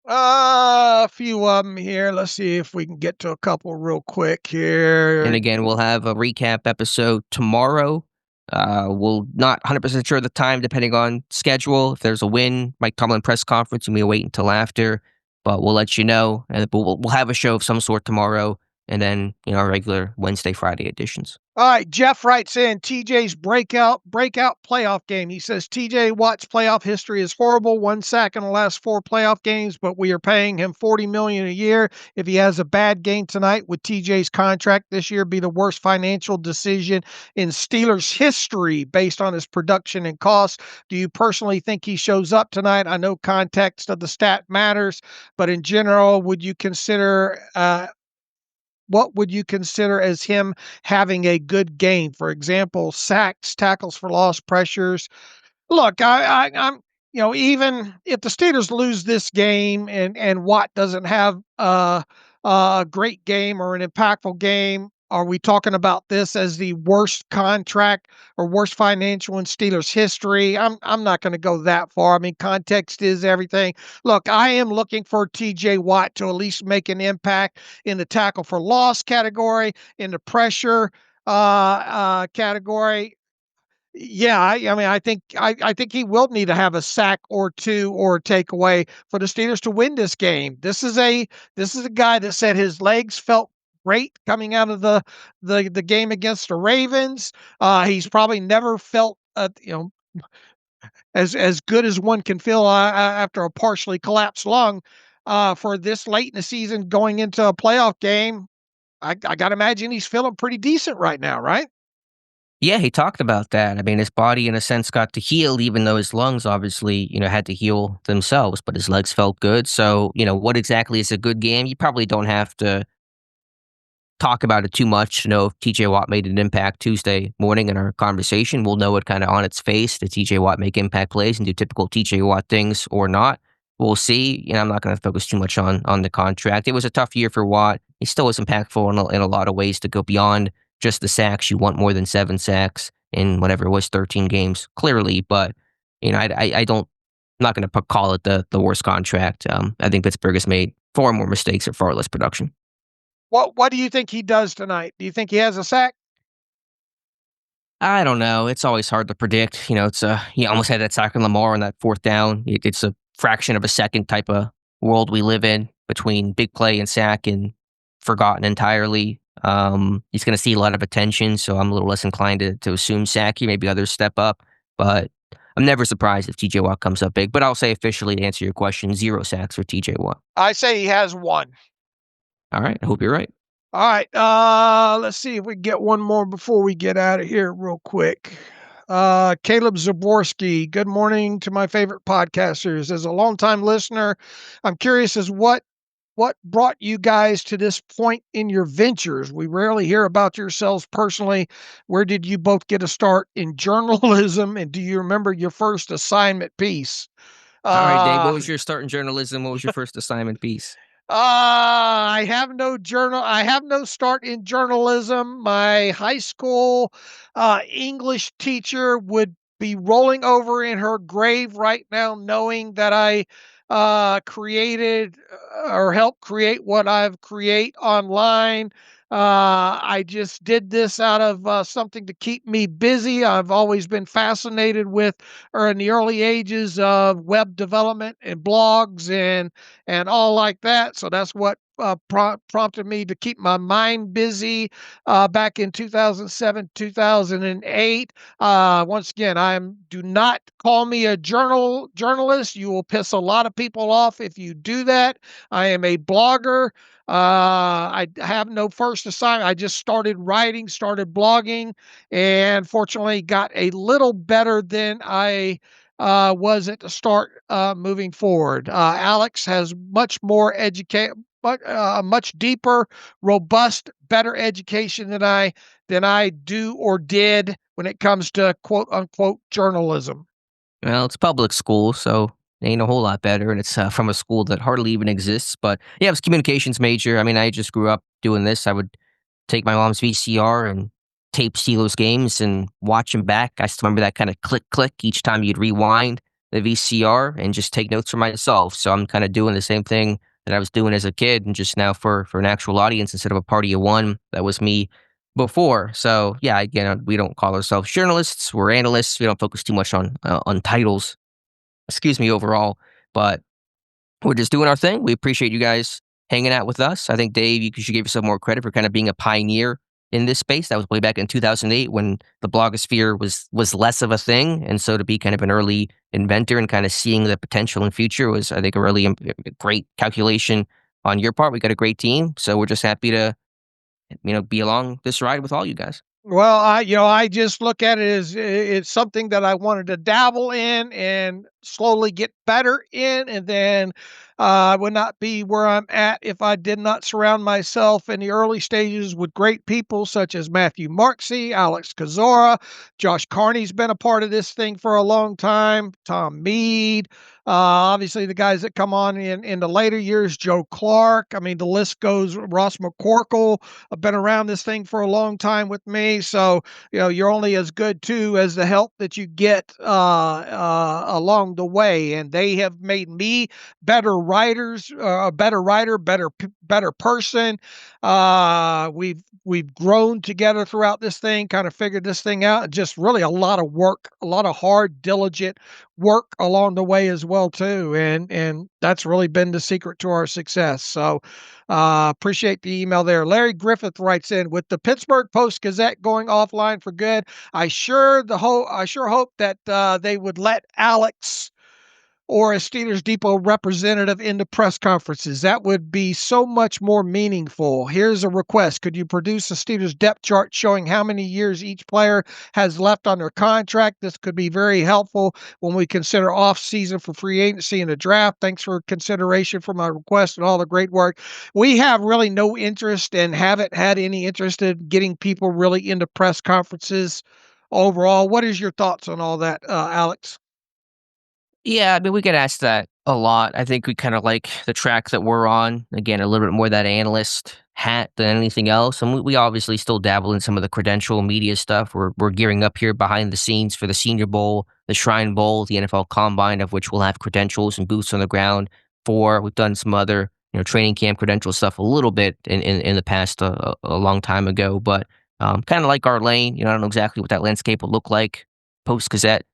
A few of them here. Let's see if we can get to a couple real quick here. And again, we'll have a recap episode tomorrow. We'll not 100% sure the time, depending on schedule. If there's a win, Mike Tomlin press conference, we may wait until after, but we'll let you know. And we'll have a show of some sort tomorrow, and then our regular Wednesday, Friday editions. All right, Jeff writes in TJ's breakout playoff game. He says TJ Watt's playoff history is horrible. 1 sack in the last 4 playoff games, but we are paying him $40 million a year. If he has a bad game tonight, would TJ's contract this year be the worst financial decision in Steelers history based on his production and costs? Do you personally think he shows up tonight? I know context of the stat matters, but in general, would you consider what would you consider as him having a good game? For example, sacks, tackles for loss, pressures. Look, I'm even if the Steelers lose this game and Watt doesn't have a great game or an impactful game, are we talking about this as the worst contract or worst financial in Steelers history? I'm not going to go that far. I mean, context is everything. Look, I am looking for TJ Watt to at least make an impact in the tackle for loss category, in the pressure category. Yeah, I mean, I think he will need to have a sack or two or a takeaway for the Steelers to win this game. This is a guy that said his legs felt great coming out of the game against the Ravens. He's probably never felt as good as one can feel after a partially collapsed lung. For this late in the season, going into a playoff game, I got to imagine he's feeling pretty decent right now, right? Yeah, he talked about that. I mean, his body, in a sense, got to heal, even though his lungs obviously, had to heal themselves, but his legs felt good. So, what exactly is a good game? You probably don't have to talk about it too much to know if TJ Watt made an impact Tuesday morning in our conversation. We'll know it kind of on its face. Did TJ Watt make impact plays and do typical TJ Watt things or not? We'll see. I'm not going to focus too much on the contract. It was a tough year for Watt. He still was impactful in a lot of ways to go beyond just the sacks. You want more than 7 sacks in whatever it was, 13 games, clearly. But, I don't, I'm not going to call it the worst contract. I think Pittsburgh has made far more mistakes or far less production. What do you think he does tonight? Do you think he has a sack? I don't know. It's always hard to predict. He almost had that sack on Lamar on that 4th down. It's a fraction of a second type of world we live in between big play and sack and forgotten entirely. He's going to see a lot of attention, so I'm a little less inclined to assume sack here. Maybe others step up, but I'm never surprised if TJ Watt comes up big. But I'll say officially, to answer your question, 0 sacks for TJ Watt. I say he has 1. All right. I hope you're right. All right. Let's see if we can get one more before we get out of here real quick. Caleb Zaborski, good morning to my favorite podcasters. As a longtime listener, I'm curious as what brought you guys to this point in your ventures? We rarely hear about yourselves personally. Where did you both get a start in journalism? And do you remember your first assignment piece? All right, Dave, what was your start in journalism? What was your first assignment piece? I have no start in journalism. My high school English teacher would be rolling over in her grave right now, knowing that I created or helped create what I've create online. I just did this out of something to keep me busy. I've always been fascinated with, or in the early ages of web development and blogs and all like that. So that's what prompted me to keep my mind busy back in 2007, 2008. Once again, do not call me a journalist. You will piss a lot of people off if you do that. I am a blogger. I have no first assignment. I just started writing, started blogging, and fortunately got a little better than I was at the start moving forward. Alex has much more much deeper, robust, better education than I do or did when it comes to quote unquote journalism. Well, it's public school, so it ain't a whole lot better, and it's from a school that hardly even exists. But yeah, I was a communications major. I mean, I just grew up doing this. I would take my mom's VCR and tape Steelers games and watch them back. I still remember that kind of click click each time you'd rewind the VCR and just take notes for myself. So I'm kind of doing the same thing that I was doing as a kid, and just now for an actual audience instead of a party of one. That was me before. So yeah, again, we don't call ourselves journalists. We're analysts. We don't focus too much on titles. Excuse me, overall, but we're just doing our thing. We appreciate you guys hanging out with us. I think Dave, you should give yourself more credit for kind of being a pioneer in this space. That was way back in 2008 when the blogosphere was less of a thing, and so to be kind of an early inventor and kind of seeing the potential in future was, I think, a really great calculation on your part. We got a great team, so we're just happy to be along this ride with all you guys. Well, I just look at it as it's something that I wanted to dabble in and slowly get better in, and then I would not be where I'm at if I did not surround myself in the early stages with great people such as Matthew Marksey, Alex Kozora, Josh Carney's been a part of this thing for a long time, Tom Mead, obviously the guys that come on in the later years, Joe Clark. I mean, the list goes. Ross McCorkle, I've been around this thing for a long time with me. So, you're only as good too as the help that you get along the way. And they have made me better writers, a better writer, better person. We've grown together throughout this thing, kind of figured this thing out. Just really a lot of work, a lot of hard, diligent work along the way as well too. And that's really been the secret to our success. So appreciate the email there. Larry Griffith writes in, with the Pittsburgh Post-Gazette going offline for good, I sure hope that they would let Alex or a Steelers Depot representative in the press conferences. That would be so much more meaningful. Here's a request. Could you produce a Steelers depth chart showing how many years each player has left on their contract? This could be very helpful when we consider off-season for free agency and the draft. Thanks for consideration for my request and all the great work. We have really no interest and haven't had any interest in getting people really into press conferences overall. What is your thoughts on all that, Alex? Yeah, I mean, we get asked that a lot. I think we kind of like the track that we're on. Again, a little bit more that analyst hat than anything else. And we obviously still dabble in some of the credential media stuff. We're gearing up here behind the scenes for the Senior Bowl, the Shrine Bowl, the NFL Combine, of which we'll have credentials and boots on the ground for. We've done some other training camp credential stuff a little bit in the past, a long time ago. But kind of like our lane. I don't know exactly what that landscape will look like post-Gazette.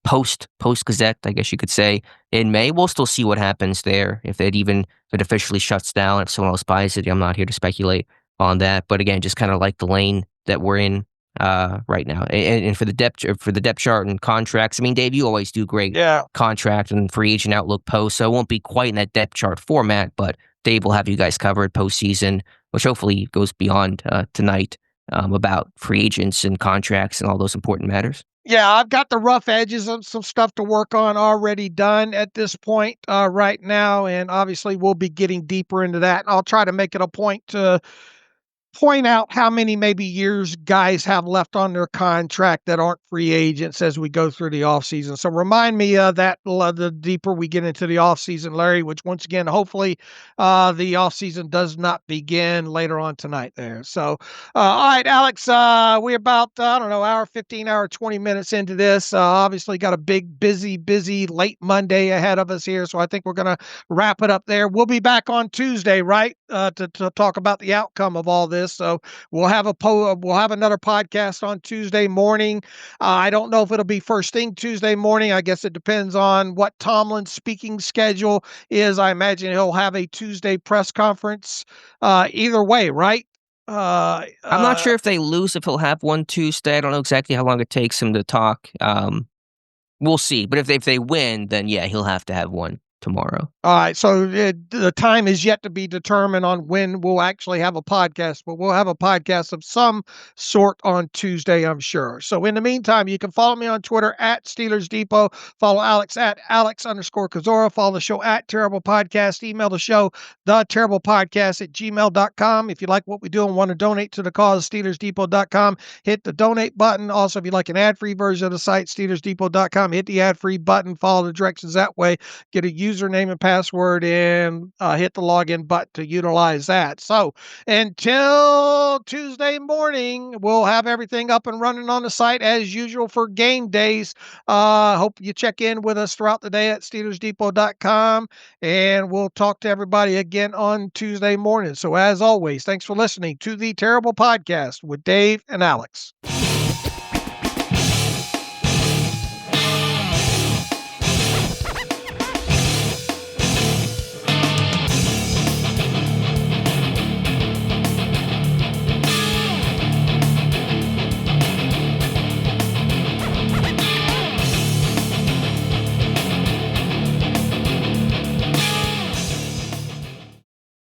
Post-Gazette, I guess you could say, in May. We'll still see what happens there. If it officially shuts down, if someone else buys it, I'm not here to speculate on that. But again, just kind of like the lane that we're in right now. And for the depth chart and contracts, I mean, Dave, you always do great contract and free agent outlook posts, so it won't be quite in that depth chart format, but Dave will have you guys covered postseason, which hopefully goes beyond tonight, about free agents and contracts and all those important matters. Yeah, I've got the rough edges of some stuff to work on already done at this point right now, and obviously we'll be getting deeper into that. And I'll try to make it a point to point out how many maybe years guys have left on their contract that aren't free agents as we go through the offseason. So remind me of that the deeper we get into the offseason, Larry, which once again, hopefully the offseason does not begin later on tonight there. So, all right, Alex, we're about, hour 15, hour 20 minutes into this. Obviously got a big, busy late Monday ahead of us here. So I think we're going to wrap it up there. We'll be back on Tuesday, right, to talk about the outcome of all this. this. So we'll have another podcast on Tuesday morning. I don't know if it'll be first thing Tuesday morning. I guess it depends on what Tomlin's speaking schedule is. I imagine he'll have a Tuesday press conference. Either way, right? I'm not sure if they lose, if he'll have one Tuesday. I don't know exactly how long it takes him to talk. We'll see. But if they win, then yeah, he'll have to have one tomorrow. All right, so the time is yet to be determined on when we'll actually have a podcast, but we'll have a podcast of some sort on Tuesday, I'm sure. So in the meantime, you can follow me on Twitter at Steelers Depot. Follow Alex at Alex_Kozora. Follow the show at Terrible Podcast. Email the show, theterriblepodcast@gmail.com. If you like what we do and want to donate to the cause, SteelersDepot.com. Hit the donate button. Also, if you like an ad-free version of the site, SteelersDepot.com. Hit the ad-free button. Follow the directions that way. Get a username and password and hit the login button to utilize that. So until Tuesday morning, we'll have everything up and running on the site as usual for game days. Hope you check in with us throughout the day at SteelersDepot.com, and we'll talk to everybody again on Tuesday morning. So as always, thanks for listening to the Terrible Podcast with Dave and Alex.